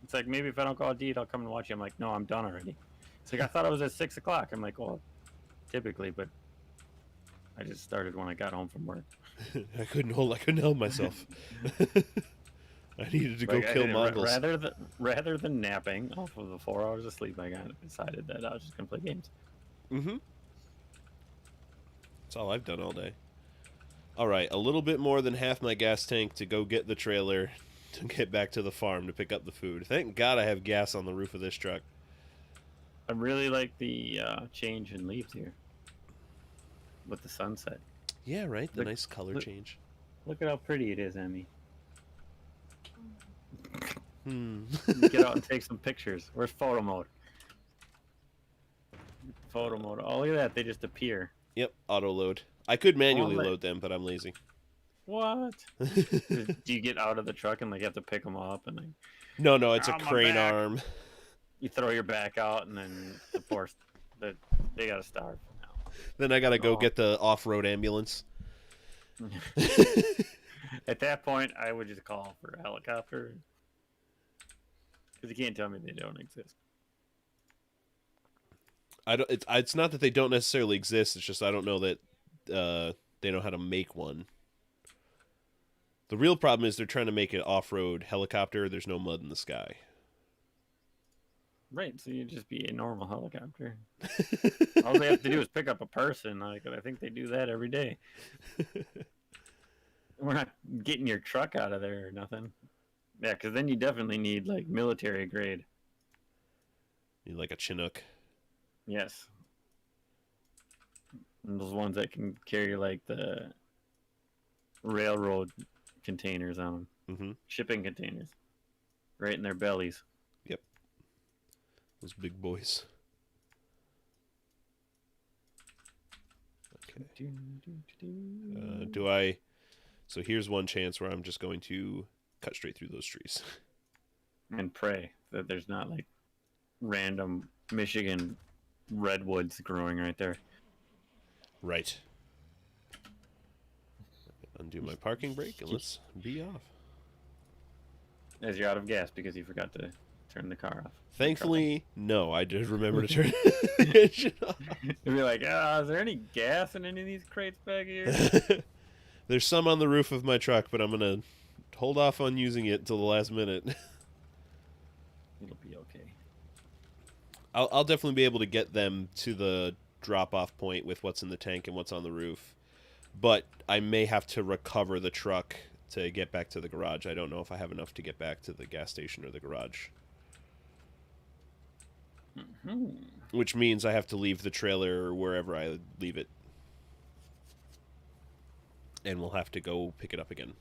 it's like, maybe if I don't go out to eat, I'll come and watch you. I'm like, no, I'm done already. It's like, I thought it was at 6 o'clock. I'm like, well, typically, but I just started when I got home from work. I couldn't hold myself. I needed to go Like, kill Mongols. Rather than napping off of the 4 hours of sleep, I decided that I was just gonna play games. Mm-hmm. That's all I've done all day. All right, a little bit more than half my gas tank to go get the trailer to get back to the farm to pick up the food. Thank God I have gas on the roof of this truck. I really like the change in leaves here with the sunset. Yeah, right? The Look- nice color look- change. Look at how pretty it is, Emmy. Get out and take some pictures. Where's photo mode? Photo mode. Oh, look at that. They just appear. Yep, auto load. I could manually Oh, load them, but I'm lazy. What? Do you get out of the truck and like have to pick them up and like No, it's a Ow, my crane back. arm. you throw your back out and then the force that they gotta starve now. Then I gotta go Oh. get the off-road ambulance. At that point, I would just call for a helicopter because you can't tell me they don't exist. It's not that they don't necessarily exist. It's just I don't know that they know how to make one. The real problem is they're trying to make an off-road helicopter. There's no mud in the sky. Right, so you'd just be a normal helicopter. All they have to do is pick up a person. Like I think they do that every day. We're not getting your truck out of there or nothing. Yeah, because then you definitely need like military grade. Need like a Chinook. Yes. And those ones that can carry like the railroad containers on them, Mm-hmm. shipping containers, right in their bellies. Those big boys. Okay. Do I... So here's one chance where I'm just going to cut straight through those trees. And pray that there's not like random Michigan redwoods growing right there. Right. Undo my parking brake and let's be off. As you're out of gas because you forgot to turn the car off. Thankfully, no. I did remember to turn the engine off. You'd be like, is there any gas in any of these crates back here? There's some on the roof of my truck, but I'm going to hold off on using it until the last minute. It'll be okay. I'll definitely be able to get them to the drop-off point with what's in the tank and what's on the roof. But I may have to recover the truck to get back to the garage. I don't know if I have enough to get back to the gas station or the garage. Hmm. which means I have to leave the trailer wherever I leave it, and we'll have to go pick it up again.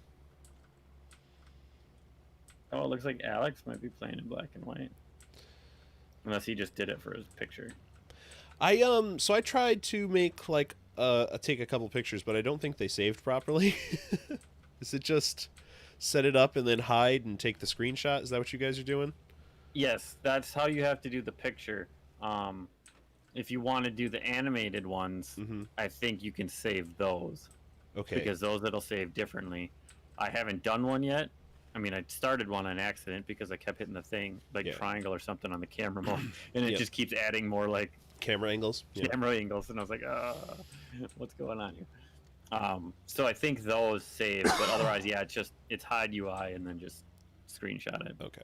Oh, it looks like Alex might be playing in black and white. Unless he just did it for his picture. So I tried to make like take a couple pictures, but I don't think they saved properly. Is it just set it up and then hide and take the screenshot? Is that what you guys are doing? Yes, that's how you have to do the picture. If you want to do the animated ones, Mm-hmm. I think you can save those. Okay. Because those it'll save differently. I haven't done one yet. I mean, I started one on accident because I kept hitting the thing, like Yeah. triangle or something on the camera mode, and it Yep. just keeps adding more like Camera angles. Yeah. camera angles, and I was like, what's going on here? So I think those save, but otherwise, yeah, it's hide UI and then just screenshot it. Okay.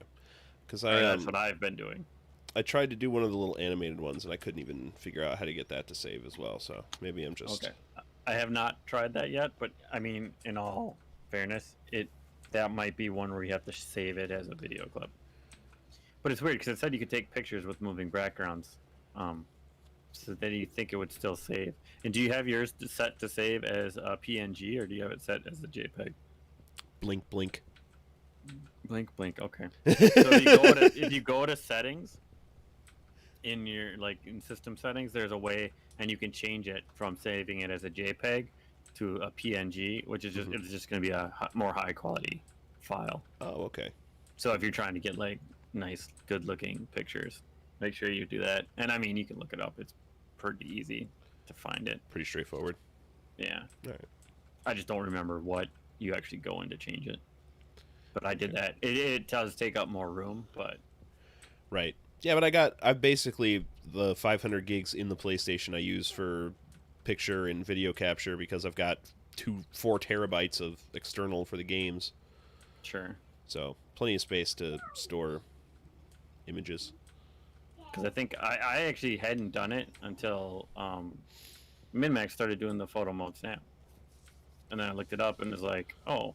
Because That's what I've been doing. I tried to do one of the little animated ones, and I couldn't even figure out how to get that to save as well. So maybe I'm just Okay. I have not tried that yet, but I mean, in all fairness, that might be one where you have to save it as a video clip. But it's weird because it said you could take pictures with moving backgrounds, so then you think it would still save. And do you have yours set to save as a PNG, or do you have it set as a JPEG? blink, blink. Blink, blink. Okay. So if you go to settings in your in system settings, there's a way, and you can change it from saving it as a JPEG to a PNG, which is just it's just going to be a more high quality file. Oh, okay. So if you're trying to get like nice, good looking pictures, make sure you do that. And I mean, you can look it up; it's pretty easy to find it. Pretty straightforward. Yeah. All right. I just don't remember what you actually go in to change it. But I did that. It does take up more room, but Right. Yeah, but I've basically the 500 gigs in the PlayStation I use for picture and video capture because I've got 4 terabytes of external for the games. sure. So plenty of space to store images. Because I think I actually hadn't done it until MinMax started doing the photo mode snap. And then I looked it up and was like, oh,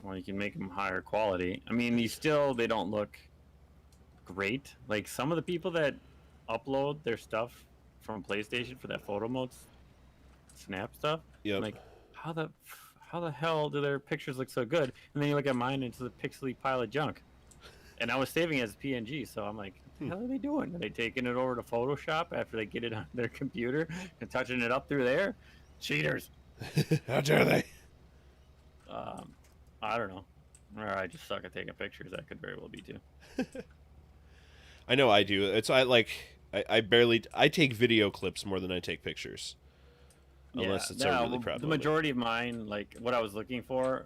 well, you can make them higher quality. I mean, they don't look great. Like some of the people that upload their stuff from PlayStation for that photo mode snap stuff, Yep. like how the hell do their pictures look so good? And then you look at mine, and it's a pixely pile of junk. And I was saving it as PNG, so I'm like, what the hell are they doing? Are they taking it over to Photoshop after they get it on their computer and touching it up through there? Cheaters. How dare they? I don't know. Or I just suck at taking pictures. That could very well be too. I know I do. I take video clips more than I take pictures. Unless it's a really proud the moment. majority of mine, like what I was looking for,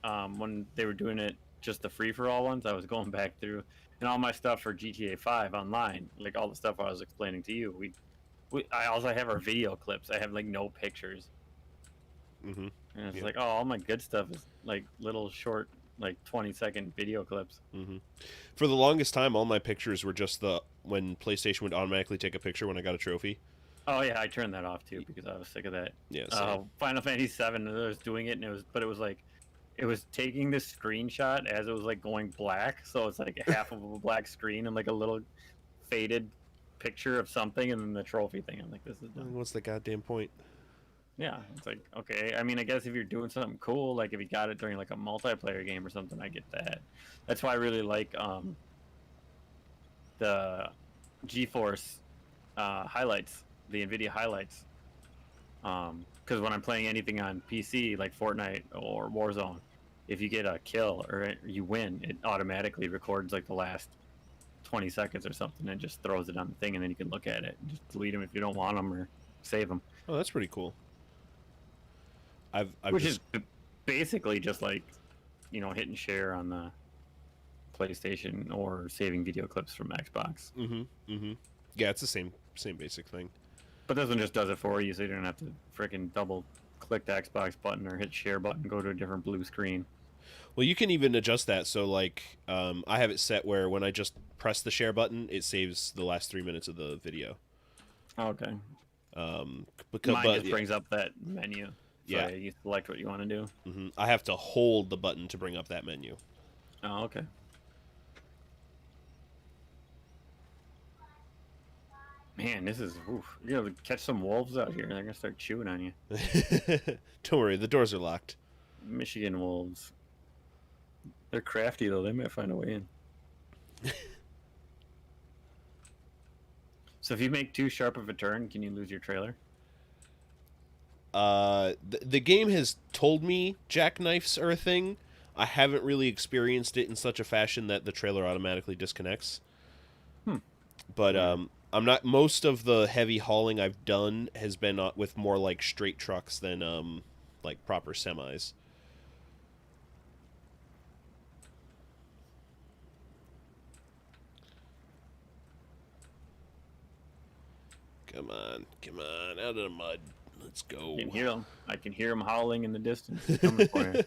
when they were doing it, just the free-for-all ones, I was going back through, and all my stuff for GTA 5 online, like all the stuff I was explaining to you, I also have our video clips. I have like no pictures, Mm-hmm. and it's Yeah. like, oh, all my good stuff is like little short, like 20-second video clips. Mm-hmm. For the longest time, all my pictures were just when PlayStation would automatically take a picture when I got a trophy. Oh yeah, I turned that off too because I was sick of that. Yeah. Same. Final Fantasy 7, I was doing it, and it was like, it was taking this screenshot as it was like going black, so it's like half of a black screen and like a little faded picture of something, and then the trophy thing. I'm like, this is dumb. What's the goddamn point? Yeah, it's like, okay. I mean, I guess if you're doing something cool, like if you got it during like a multiplayer game or something, I get that. That's why I really like the GeForce highlights, the NVIDIA highlights. Because when I'm playing anything on PC, like Fortnite or Warzone, if you get a kill or you win, it automatically records like the last 20 seconds or something and just throws it on the thing, and then you can look at it and just delete them if you don't want them or save them. Oh, that's pretty cool. Which is basically just like, hitting share on the PlayStation or saving video clips from Xbox. Mm-hmm. Mm-hmm. Yeah, it's the same basic thing. But this one just does it for you, so you don't have to freaking double click the Xbox button or hit share button, go to a different blue screen. Well, you can even adjust that. So, like, I have it set where when I just press the share button, it saves the last 3 minutes of the video. Okay. Mine just brings up that menu. So Yeah. You select what you want to do. Mm-hmm. I have to hold the button to bring up that menu. Oh, okay. Man, this is. Oof. You're gonna catch some wolves out here. They're gonna start chewing on you. Don't worry, the doors are locked. Michigan wolves. They're crafty though. They might find a way in. So if you make too sharp of a turn, can you lose your trailer? The game has told me jackknifes are a thing. I haven't really experienced it in such a fashion that the trailer automatically disconnects. But I'm not. Most of the heavy hauling I've done has been with more like straight trucks than like proper semis. Come on, out of the mud. Let's go. I can hear them. I can hear them howling in the distance. They're coming for you.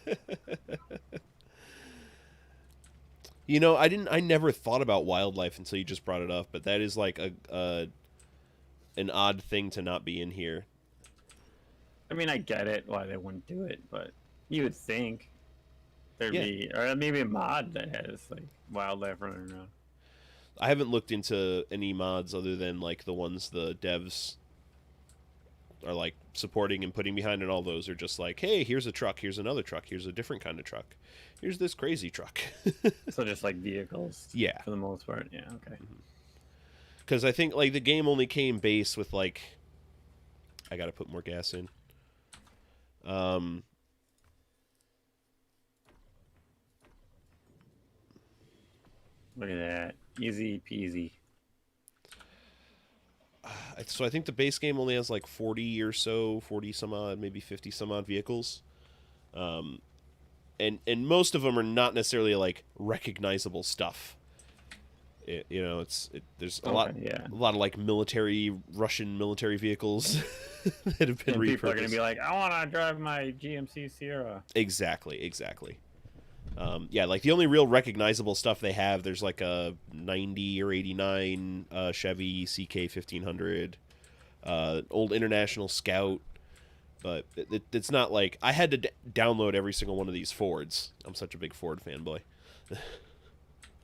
You know, I never thought about wildlife until you just brought it up, but that is like an odd thing to not be in here. I mean, I get it why they wouldn't do it, but you would think there'd be, or maybe a mod that has like wildlife running around. I haven't looked into any mods other than like the ones the devs are like supporting and putting behind, and all those are just like, hey, here's a truck, here's another truck, here's a different kind of truck, here's this crazy truck. So just like vehicles, yeah, for the most part. Yeah, okay. Because I think like the game only came base with like, I gotta put more gas in. Look at that, easy peasy. So I think the base game only has like 40 or so, 40 some odd, maybe 50 some odd vehicles. And most of them are not necessarily like recognizable stuff. There's a lot of like Russian military vehicles that have been repurposed. People are gonna be like, I want to drive my GMC Sierra. Exactly. Yeah, like the only real recognizable stuff they have, there's like a 90 or 89 Chevy CK 1500, old International Scout, but it's not like I had to download every single one of these Fords. I'm such a big Ford fanboy.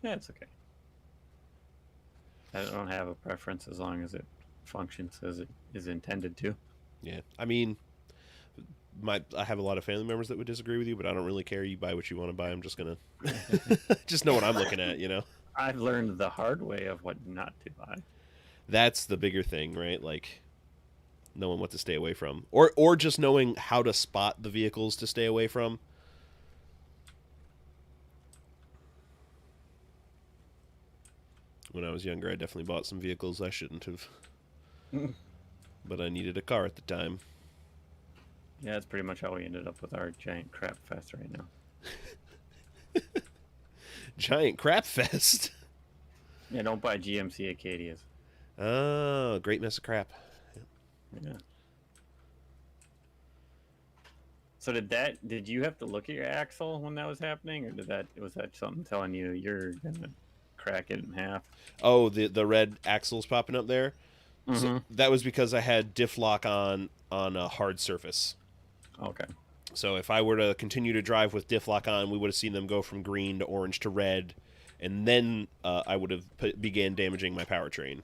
Yeah, it's okay. I don't have a preference as long as it functions as it is intended to. Yeah, I mean, I have a lot of family members that would disagree with you, but I don't really care. You buy what you want to buy. I'm just gonna just know what I'm looking at, you know. I've learned the hard way of what not to buy. That's the bigger thing, right? Like knowing what to stay away from, or just knowing how to spot the vehicles to stay away from. When I was younger, I definitely bought some vehicles I shouldn't have, but I needed a car at the time. Yeah, that's pretty much how we ended up with our giant crap fest right now. Giant crap fest? Yeah, don't buy GMC Acadias. Oh, great mess of crap. Yeah. So did you have to look at your axle when that was happening, or was that something telling you you're gonna crack it in half? Oh, the red axles popping up there? Mm-hmm. So that was because I had diff lock on a hard surface. Okay. So if I were to continue to drive with diff lock on, we would have seen them go from green to orange to red, and then I would have began damaging my powertrain.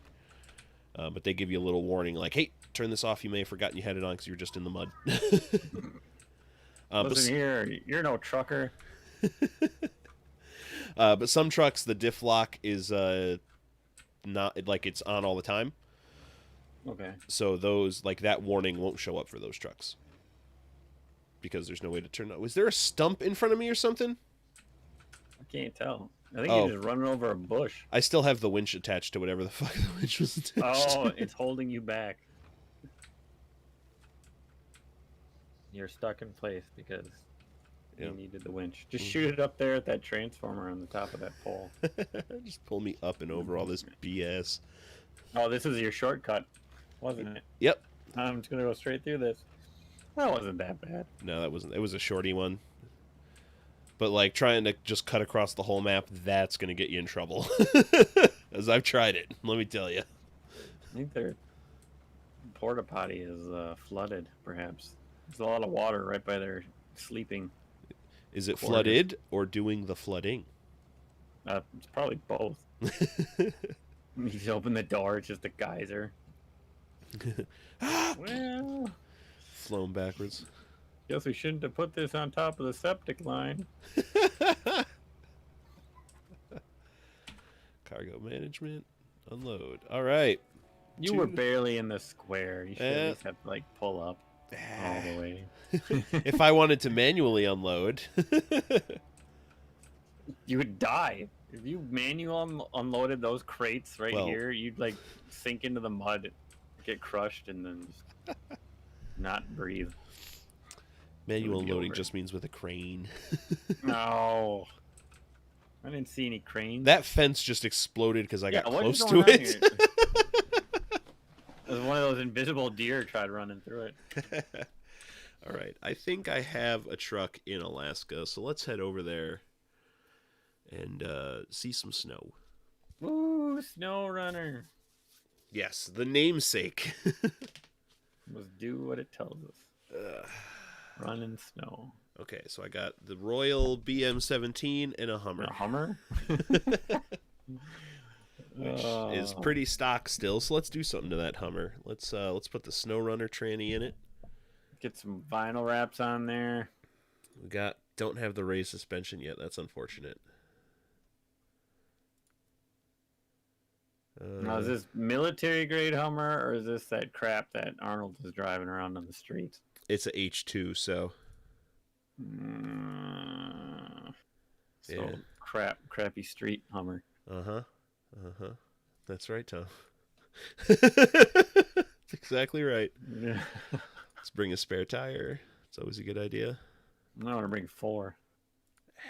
But they give you a little warning, like, hey, turn this off. You may have forgotten you had it on because you were just in the mud. Listen here, you're no trucker. But some trucks, the diff lock is not like it's on all the time. Okay. So those, like, that warning won't show up for those trucks because there's no way to turn it. Was there a stump in front of me or something? I can't tell. I think you're just running over a bush. I still have the winch attached to whatever the fuck the winch was attached Oh, to. it's holding you back. You're stuck in place because you needed the winch. Just shoot it up there at that transformer on the top of that pole. Just pull me up and over all this BS. Oh, this is your shortcut, wasn't it? Yep. I'm just gonna go straight through this. That wasn't that bad. No, that wasn't. It was a shorty one. But, like, trying to just cut across the whole map, that's going to get you in trouble. As I've tried it, let me tell you. I think their porta potty is flooded, perhaps. There's a lot of water right by their sleeping. Is it flooded or doing the flooding? It's probably both. You just open the door, it's just a geyser. Well, Flown backwards. guess we shouldn't have put this on top of the septic line. Cargo management. Unload. All right. You were barely in the square. You should at least have to, like, pull up all the way. If I wanted to manually unload. You would die. If you manual unloaded those crates here, you'd, like, sink into the mud, get crushed, and then just not breathe. Manual unloading just means with a crane. No. I didn't see any cranes. That fence just exploded because I got close what's to going on it. here? There's one of those invisible deer tried running through it. All right. I think I have a truck in Alaska, so let's head over there and see some snow. Woo, SnowRunner. Yes, the namesake. Must do what it tells us. Run in snow. Okay, so I got the Royal BM17 and a Hummer. A Hummer? Which is pretty stock still, so let's do something to that Hummer. Let's put the SnowRunner tranny in it. Get some vinyl wraps on there. We don't have the raised suspension yet. That's unfortunate. Now, is this military grade Hummer, or is this that crap that Arnold is driving around on the streets? It's a H2, so. So crappy street Hummer. That's right, Tom. That's exactly right. Yeah. Let's bring a spare tire. It's always a good idea. I want to bring 4. I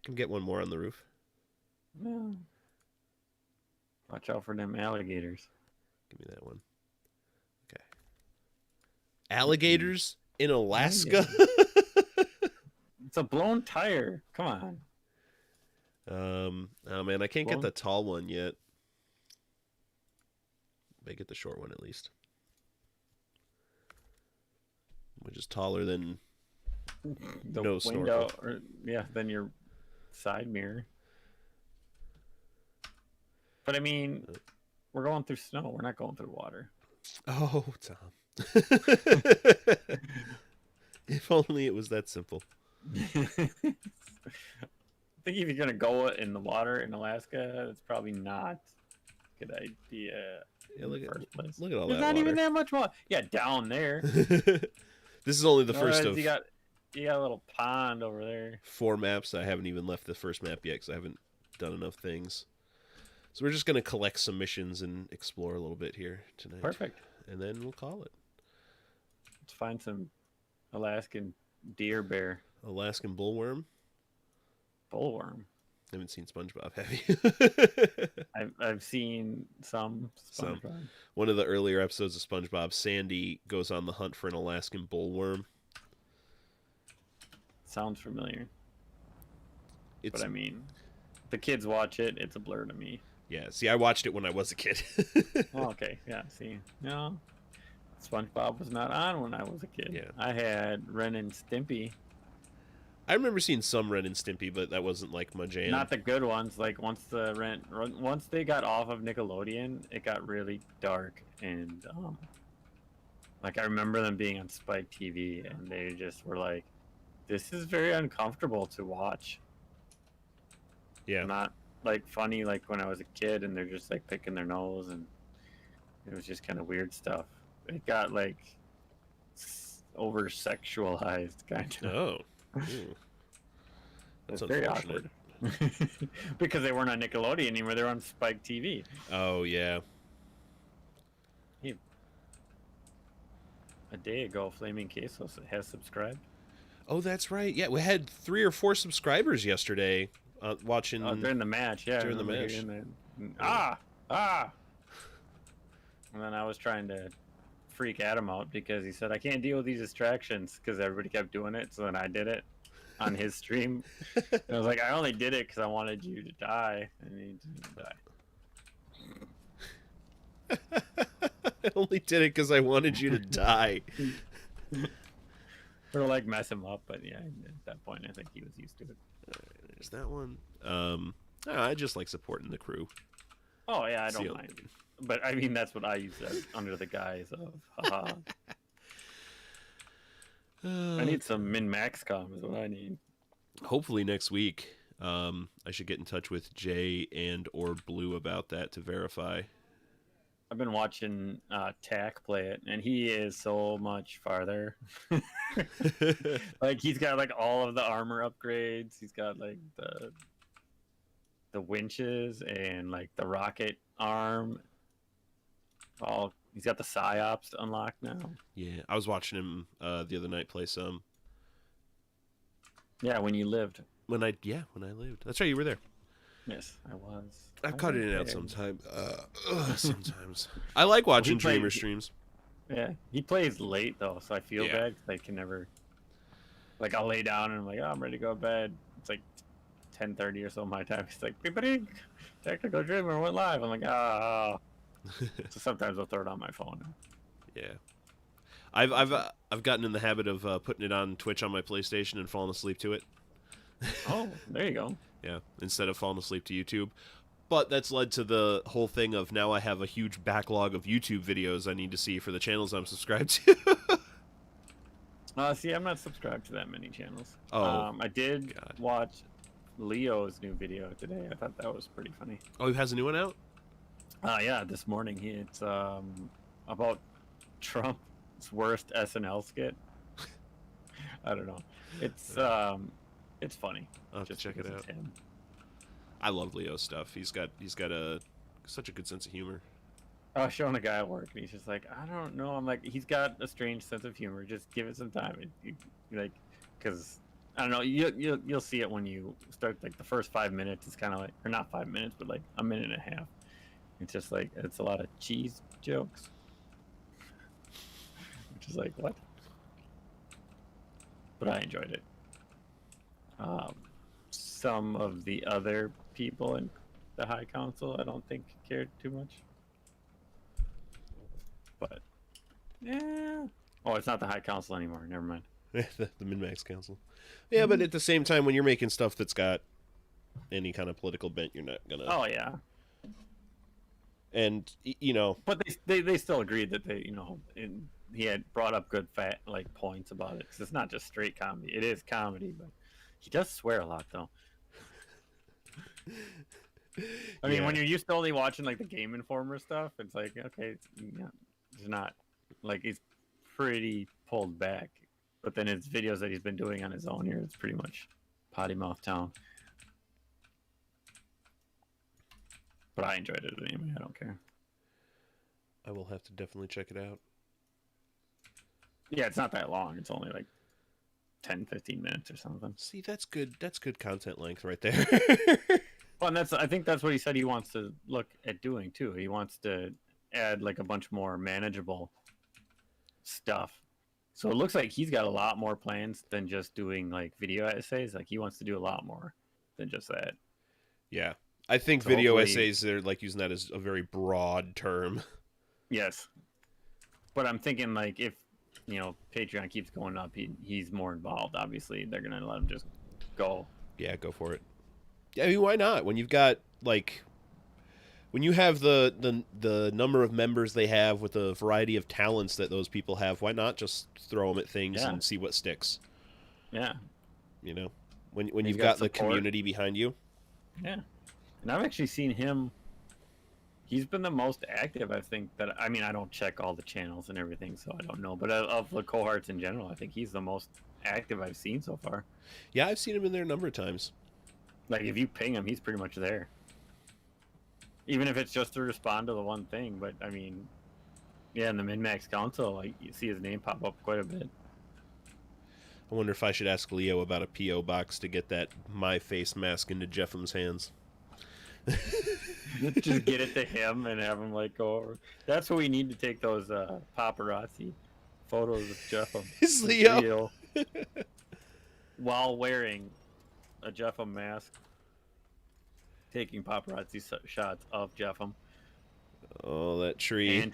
can get one more on the roof. Yeah. Watch out for them alligators. Give me that one. Okay. Alligators in Alaska? It's a blown tire. Come on. Oh man, I can't get the tall one yet. Make it the short one at least. Which is taller than the no window, snorkel. Than your side mirror. But I mean, we're going through snow. We're not going through water. Oh, Tom. If only it was that simple. I think if you're gonna go in the water in Alaska, it's probably not a good idea. Yeah, look at all There's that not water. even that much water. Yeah, down there. This is only the first of you got a little pond over there. 4 maps. I haven't even left the first map yet because I haven't done enough things. So we're just going to collect some missions and explore a little bit here tonight. Perfect. And then we'll call it. Let's find some Alaskan deer bear. Alaskan bullworm. Bullworm. Haven't seen SpongeBob, have you? I've seen some SpongeBob. Some. One of the earlier episodes of SpongeBob, Sandy goes on the hunt for an Alaskan bullworm. Sounds familiar. But I mean, the kids watch it. It's a blur to me. Yeah, see, I watched it when I was a kid. Oh, okay, yeah, see. No, SpongeBob was not on when I was a kid. Yeah. I had Ren and Stimpy. I remember seeing some Ren and Stimpy, but that wasn't like my jam. Not the good ones. Like once they got off of Nickelodeon, it got really dark, and like I remember them being on Spike TV, and they just were like, "This is very uncomfortable to watch." Yeah. Not like funny like when I was a kid, and they're just like picking their nose, and it was just kind of weird stuff. It got like over sexualized kind of. Oh. Ooh. That's very unfortunate. awkward. Because they weren't on Nickelodeon anymore, they were on Spike TV. Oh, yeah. Hey, a day ago, Flaming Quesos has subscribed. Oh, that's right. Yeah, we had 3 or 4 subscribers yesterday watching. During the match, yeah. During the match. And then I was trying to freak Adam out because he said, I can't deal with these distractions because everybody kept doing it. So then I did it on his stream. And I was like, I only did it because I wanted you to die. And he didn't die. I only did it because I wanted you to die. Or like mess him up, but yeah, at that point I think he was used to it. There's that one. I just like supporting the crew. Oh yeah, I don't Seal. mind. But I mean, that's what I use as under the guise of. Haha. I need some min-max com is what I need. Hopefully next week. I should get in touch with Jay and or Blue about that to verify. I've been watching Tack play it, and he is so much farther. Like he's got like all of the armor upgrades. He's got like the winches and like the rocket arm. All he's got the psyops unlocked now. Yeah, I was watching him the other night play some. Yeah, when you lived. When I lived. That's right, you were there. Yes, I was. I've cut it in and out there. sometimes. Sometimes. I like watching played- Dreamer streams. Yeah, he plays late though, so I feel Yeah. bad 'cause I can never. Like I'll lay down and I'm like, oh, I'm ready to go to bed. It's like 10:30 or so my time. It's like, beep, technical dreamer went live. I'm like, ah. So sometimes I'll throw it on my phone. Yeah. I've gotten in the habit of putting it on Twitch on my PlayStation and falling asleep to it. Oh, there you go. Yeah, instead of falling asleep to YouTube. But that's led to the whole thing of now I have a huge backlog of YouTube videos I need to see for the channels I'm subscribed to. See, I'm not subscribed to that many channels. Oh, I did God. watch Leo's new video today. I thought that was pretty funny. Oh, he has a new one out? Yeah, this morning it's about Trump's worst SNL skit. I don't know. It's funny. I'll have to check it because out. it's him. I love Leo's stuff. He's got such a good sense of humor. I was showing a guy at work, and he's just like, I don't know. I'm like, he's got a strange sense of humor. Just give it some time. Like, because I don't know. You'll see it when you start. Like the first 5 minutes is kind of like, or not 5 minutes, but like a minute and a half. It's just like it's a lot of cheese jokes, which is like what? But I enjoyed it. Some of the other people in the High Council, I don't think cared too much. But yeah. Oh, it's not the High Council anymore. Never mind. the Min-Max Council. Yeah, but at the same time, when you're making stuff that's got any kind of political bent, you're not gonna. Oh yeah. And you know. But they still agreed that and he had brought up good points about it. 'Cause it's not just straight comedy. It is comedy, but he does swear a lot though. I mean, when you're used to only watching like the Game Informer stuff, it's like okay, it's not like he's pretty pulled back. But then his videos that he's been doing on his own here, it's pretty much potty mouth town. But I enjoyed it anyway. I don't care. I will have to definitely check it out. Yeah, it's not that long. It's only like 10-15 minutes or something. See, that's good. That's good content length right there. Well, and I think that's what he said he wants to look at doing too. He wants to add like a bunch more manageable stuff. So it looks like he's got a lot more plans than just doing like video essays. Like he wants to do a lot more than just that. Yeah. I think So video hopefully- essays, they're like using that as a very broad term. Yes. But I'm thinking like if, Patreon keeps going up, he's more involved. Obviously, they're going to let him just go. Yeah, go for it. I mean, why not? When you've got like, when you have the number of members they have with the variety of talents that those people have, why not just throw them at things Yeah. and see what sticks? Yeah. You know, when He's you've got got the support. community behind you. Yeah. And I've actually seen him. He's been the most active, I think. I don't check all the channels and everything, so I don't know. But of the cohorts in general, I think he's the most active I've seen so far. Yeah, I've seen him in there a number of times. Like, if you ping him, he's pretty much there. Even if it's just to respond to the one thing. But, in the Min-Max Council, like, you see his name pop up quite a bit. I wonder if I should ask Leo about a P.O. box to get that My Face mask into Jeffem's hands. Just get it to him and have him, go over. That's what we need to take those paparazzi photos of Jeffem. Is Leo? While wearing a Jeffem mask, taking paparazzi shots of Jeffem. Oh, that tree. And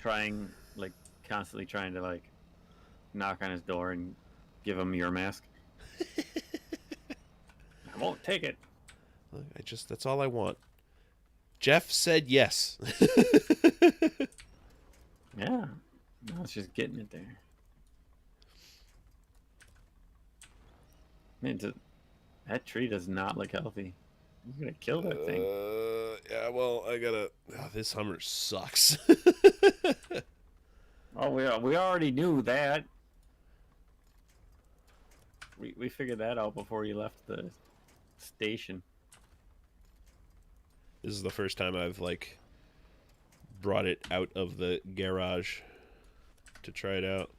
constantly trying to, knock on his door and give him your mask. I won't take it. That's all I want. Jeff said yes. Yeah. No, it's just getting it there. Man, that tree does not look healthy. You're gonna kill that thing. Yeah, well, I gotta... Oh, this Hummer sucks. Oh, we already knew that. We figured that out before you left the station. This is the first time I've, like, brought it out of the garage to try it out.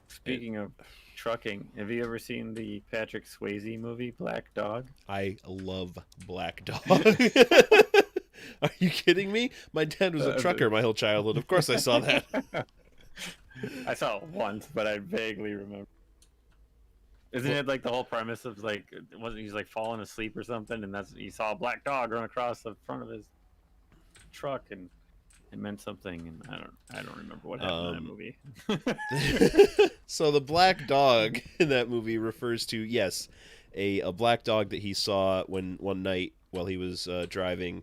Speaking of trucking, have you ever seen the Patrick Swayze movie, Black Dog? I love Black Dog. Are you kidding me? My dad was a trucker my whole childhood. Of course I saw that. I saw it once, but I vaguely remember. Isn't it like the whole premise of like, wasn't he's like falling asleep or something, and he saw a black dog run across the front of his truck, and it meant something, and I don't remember what happened in that movie. So the black dog in that movie refers to, yes, a black dog that he saw one night while he was driving,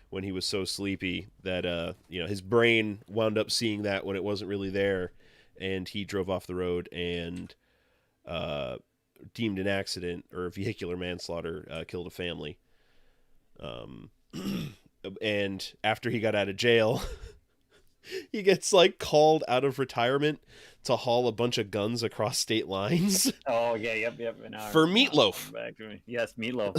when he was so sleepy that his brain wound up seeing that when it wasn't really there, and he drove off the road and deemed an accident or vehicular manslaughter, killed a family. And after he got out of jail, he gets like called out of retirement to haul a bunch of guns across state lines. Oh yeah, yep. For Meatloaf. Back to me. Yes, Meatloaf.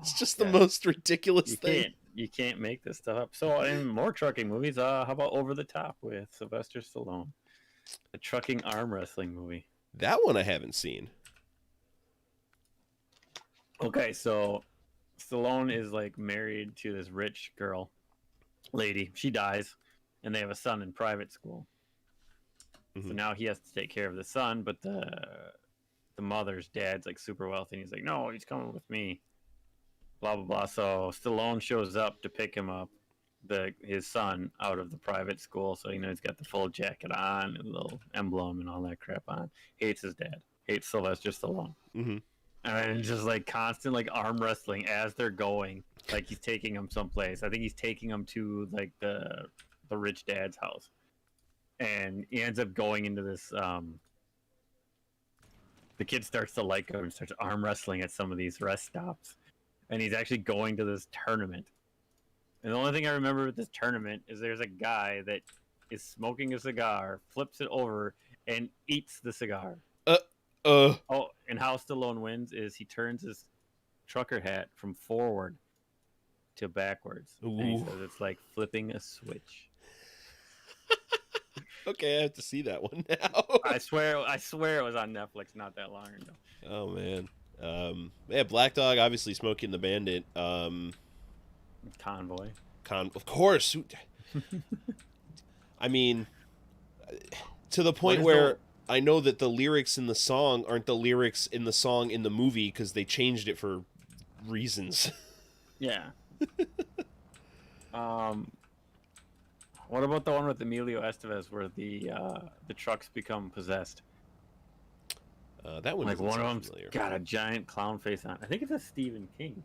It's just the most ridiculous thing. You can't make this stuff up. So in more trucking movies, how about Over the Top with Sylvester Stallone? A trucking arm wrestling movie. That one I haven't seen. Okay, so Stallone is like married to this rich lady. She dies, and they have a son in private school. So now he has to take care of the son, but the mother's dad's like super wealthy, and he's like, no, he's coming with me. Blah blah blah. So Stallone shows up to pick him up, his son, out of the private school. So he's got the full jacket on, and a little emblem, and all that crap on. Hates his dad. Hates Sylvester Stallone. Mm-hmm. And just like constant like arm wrestling as they're going, like he's taking him someplace. I think he's taking him to like the rich dad's house, and he ends up going into this. The kid starts to like him and starts arm wrestling at some of these rest stops, and he's actually going to this tournament. And the only thing I remember with this tournament is there's a guy that is smoking a cigar, flips it over, and eats the cigar. Oh, and how Stallone wins is he turns his trucker hat from forward to backwards. Ooh. And he says it's like flipping a switch. Okay, I have to see that one now. I swear it was on Netflix not that long ago. Oh man. Yeah, Black Dog, obviously Smokey and the Bandit. Convoy. Of course. I mean, to the point where I know that the lyrics in the song aren't the lyrics in the song in the movie because they changed it for reasons. Yeah. What about the one with Emilio Estevez where the trucks become possessed? That one like one of them's familiar. got a giant clown face on. I think it's a Stephen King.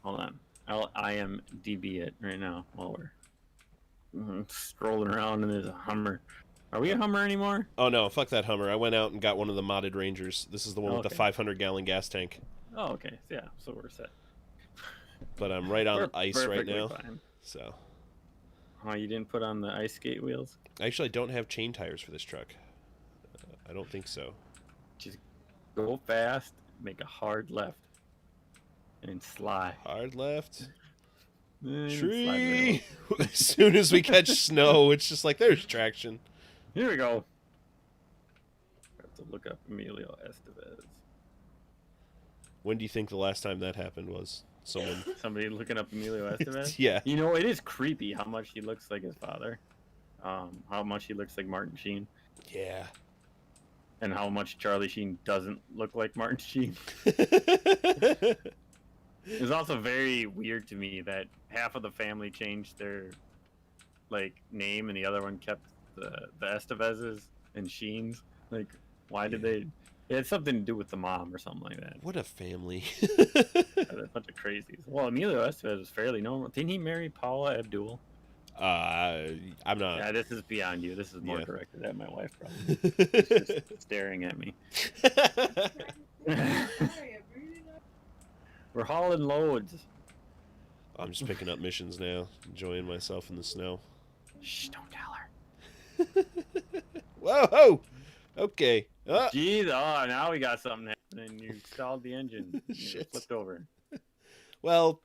Hold on, I'll IMDb it right now while we're scrolling around, and there's a Hummer. Are we a Hummer anymore? Oh no, fuck that Hummer. I went out and got one of the modded Rangers. This is the one with the 500-gallon gas tank. Oh, okay. Yeah, so we're set. But I'm right on ice right perfectly now. fine. So. Oh, you didn't put on the ice skate wheels? Actually, I don't have chain tires for this truck. I don't think so. Just go fast, make a hard left, and slide. Hard left. And Tree! slide As soon as we catch snow, it's just like, there's traction. Here we go. I have to look up Emilio Estevez. When do you think the last time that happened was? Somebody looking up Emilio Estevez? Yeah. You know, it is creepy how much he looks like his father. How much he looks like Martin Sheen. Yeah. And how much Charlie Sheen doesn't look like Martin Sheen. It's also very weird to me that half of the family changed their name and the other one kept the Estevez's and Sheens. Like, why did they It had something to do with the mom or something like that. What a family. A bunch of crazies. Well, Emilio Estevez was fairly normal. Didn't he marry Paula Abdul? I'm not. Yeah, this is beyond you. This is more Yeah. directed at my wife, probably. She's just staring at me. We're hauling loads. I'm just picking up missions now, enjoying myself in the snow. Shh, don't tell her. Whoa, ho! Okay. Jeez, oh, now we got something happening. You stalled the engine. You Shit. flipped over. Well,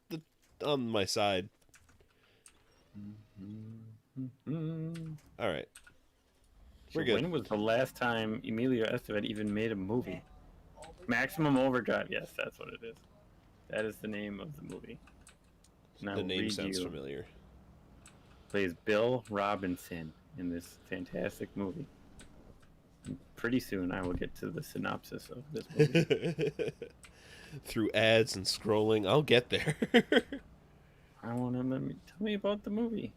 on my side. All right. We're good. When was the last time Emilio Estevez even made a movie? Maximum Overdrive. Yes, that's what it is. That is the name of the movie. And I The will name read sounds you. familiar. Plays Bill Robinson in this fantastic movie. And pretty soon I will get to the synopsis of this movie. Through ads and scrolling, I'll get there. I want him to tell me about the movie.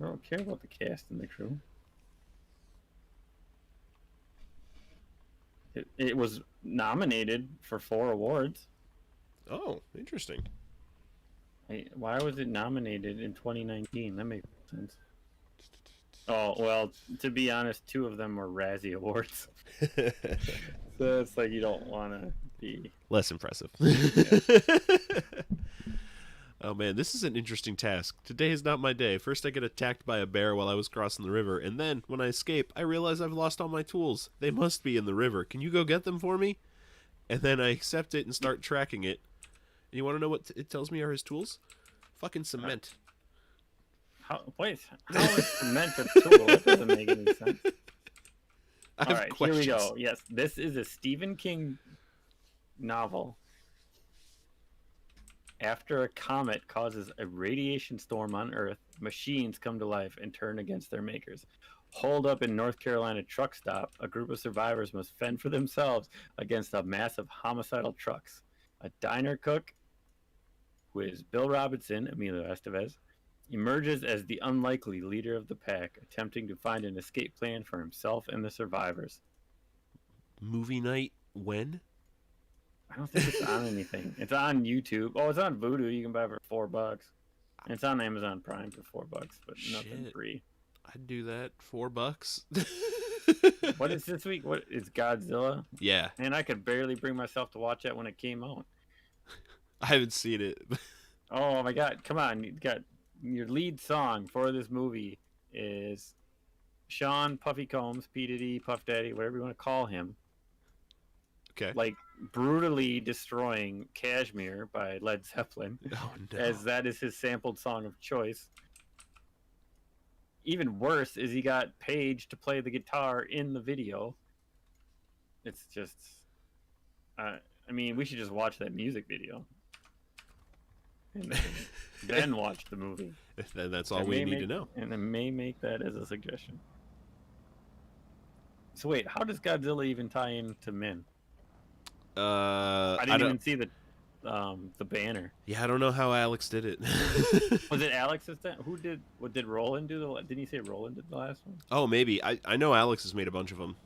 I don't care about the cast and the crew. It was nominated for 4 awards. Oh, interesting. Why was it nominated in 2019? That makes sense. Oh, well, to be honest, 2 of them were Razzie Awards. So it's like you don't want to be... Less impressive. Oh man, this is an interesting task. Today is not my day. First I get attacked by a bear while I was crossing the river, and then, when I escape, I realize I've lost all my tools. They must be in the river. Can you go get them for me? And then I accept it and start tracking it. And you want to know what it tells me are his tools? Fucking cement. How is cement a tool? That doesn't make any sense. I All have right, questions. here we go. Yes, this is a Stephen King novel. After a comet causes a radiation storm on Earth, machines come to life and turn against their makers. Holed up in North Carolina truck stop, a group of survivors must fend for themselves against a mass of homicidal trucks. A diner cook, who is Bill Robinson, Emilio Estevez, emerges as the unlikely leader of the pack, attempting to find an escape plan for himself and the survivors. Movie night when? I don't think it's on anything. It's on YouTube. Oh, it's on Vudu. You can buy it for $4. And it's on Amazon Prime for $4, but nothing Shit. free. I'd do that. $4. What is this week? What is Godzilla? Yeah, And I could barely bring myself to watch that when it came out. I haven't seen it. Oh my god, come on. You got your lead song for this movie is Sean Puffy Combs, P. Diddy, Puff Daddy, whatever you want to call him. Okay. Like brutally destroying Kashmir by Led Zeppelin, Oh no. as that is his sampled song of choice. Even worse is he got Paige to play the guitar in the video. It's just, I mean, we should just watch that music video and then watch the movie. Then that's all I we may need to make- know. And I may make that as a suggestion. So wait, how does Godzilla even tie into Min? I I didn't don't. even see the banner. Yeah, I don't know how Alex did it. Was it Alex's? Who did? What did Roland do? Didn't he say Roland did the last one? Oh, maybe. I know Alex has made a bunch of them.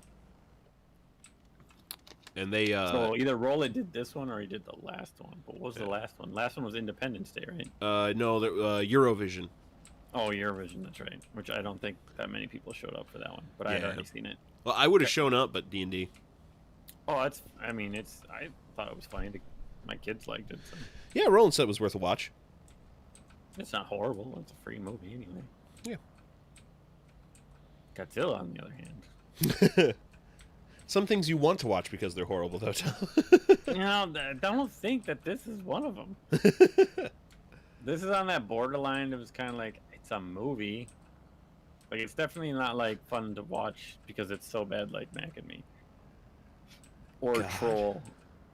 And they So either Roland did this one or he did the last one. But what was the Yeah. last one? Last one was Independence Day, right? no, Eurovision. Oh, Eurovision, that's right. Which I don't think that many people showed up for that one, but I had Yeah. already seen it. Well, I would have shown up, but D&D. Oh, that's. I mean, it's. I thought it was funny. My kids liked it. So. Yeah, Roland said it was worth a watch. It's not horrible. It's a free movie anyway. Yeah. Godzilla, on the other hand. Some things you want to watch because they're horrible, though, Tom. You know, I don't think that this is one of them. This is on that borderline. It was kind of like, it's a movie. Like, it's definitely not, like, fun to watch because it's so bad, like Mac and Me. Or God. Troll.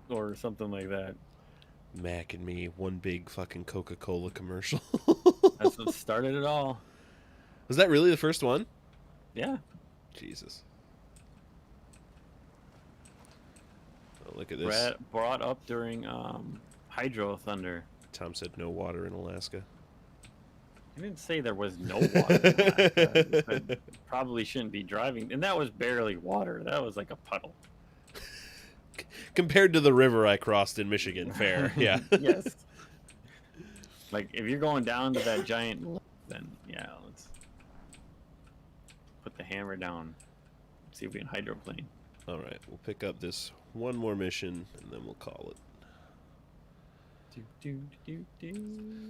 Or something like that. Mac and Me, one big fucking Coca-Cola commercial. That's what started it all. Was that really the first one? Yeah. Jesus. Oh, look at this. Brought up during Hydro Thunder. Tom said no water in Alaska. I didn't say there was no water. In Alaska. I said probably shouldn't be driving, and that was barely water. That was like a puddle. Compared to the river I crossed in Michigan, fair. Yeah. Yes. Like if you're going down to that giant lake, then yeah, let's put the hammer down. See if we can hydroplane. All right, we'll pick up this one more mission, and then we'll call it.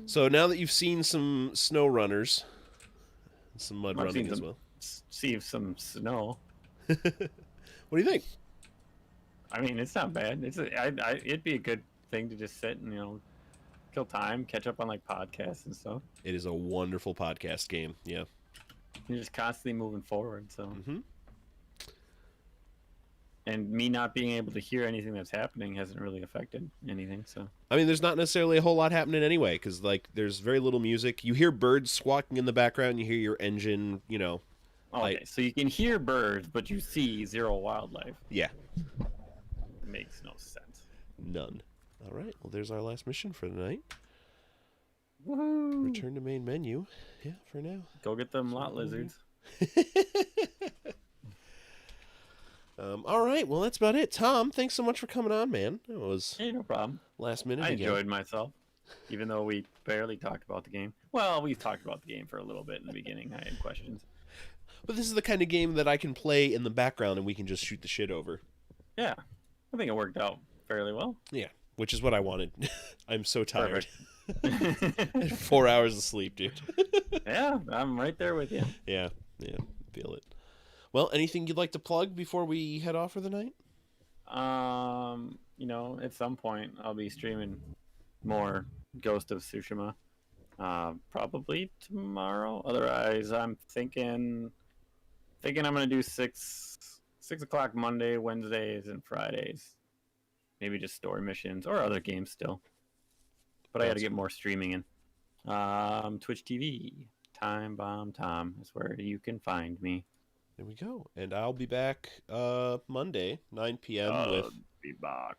So now that you've seen some SnowRunners, some mud I've running seen as some- well, See if some snow. what do you think? I mean, it's not bad. It'd be a good thing to just sit and kill time, catch up on like podcasts and stuff. It is a wonderful podcast game. Yeah. You're just constantly moving forward. So, Mm-hmm. and me not being able to hear anything that's happening hasn't really affected anything. So, I mean, there's not necessarily a whole lot happening anyway, because like there's very little music. You hear birds squawking in the background. You hear your engine. okay, so you can hear birds, but you see zero wildlife. Yeah. It makes no sense. None. All right. Well, there's our last mission for the night. Woohoo! Return to main menu. Yeah, for now. Go get them lot lizards. All right. Well, that's about it. Tom, thanks so much for coming on, man. It was Hey, no problem. last minute I again. enjoyed myself, even though we barely talked about the game. Well, we talked about the game for a little bit in the beginning. I had questions. But this is the kind of game that I can play in the background and we can just shoot the shit over. Yeah, I think it worked out fairly well. Yeah, which is what I wanted. I'm so tired. Perfect. 4 hours of sleep, dude. Yeah, I'm right there with you. Yeah, feel it. Well, anything you'd like to plug before we head off for the night? At some point I'll be streaming more Ghost of Tsushima. Probably tomorrow. Otherwise, I'm thinking I'm gonna do 6 o'clock Monday, Wednesdays, and Fridays. Maybe just story missions or other games still. But I got to get more streaming in. Twitch TV, TimeBOMBTom is where you can find me. There we go. And I'll be back Monday, 9 p.m. with Be back.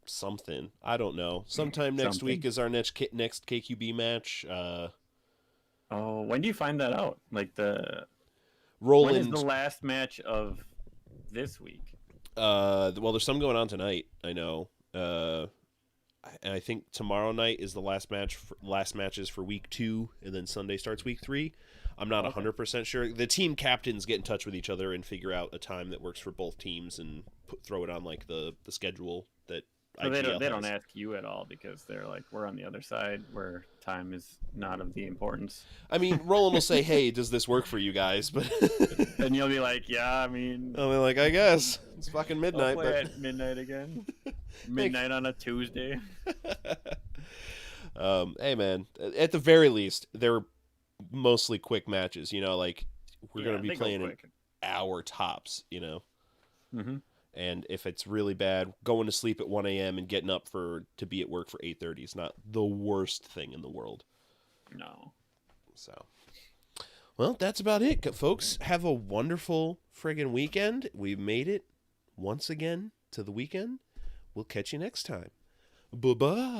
something. I don't know. Sometime next Something. week is our next KQB match. Oh, when do you find that out? Like when is Roland. the last match of this week? Well, there's some going on tonight. I know. And I think tomorrow night is the last match. Last matches for week 2, and then Sunday starts week 3. I'm not 100% sure. The team captains get in touch with each other and figure out a time that works for both teams and throw it on like the schedule that. So they IGL don't has. ask you at all because they're like, we're on the other side where time is not of the importance. I mean, Roland will say, "Hey, does this work for you guys?" But And you'll be like, yeah, I mean, I'll be like, "I guess it's fucking I'll midnight." play But at midnight again. Midnight on a Tuesday. hey, man, at the very least, they're mostly quick matches. Like we're gonna be playing an hour tops. Mm-hmm. And if it's really bad, going to sleep at 1 a.m. and getting up to be at work for 8:30 is not the worst thing in the world. No. So, well, that's about it, folks. Have a wonderful friggin' weekend. We've made it once again to the weekend. We'll catch you next time. Bye-bye.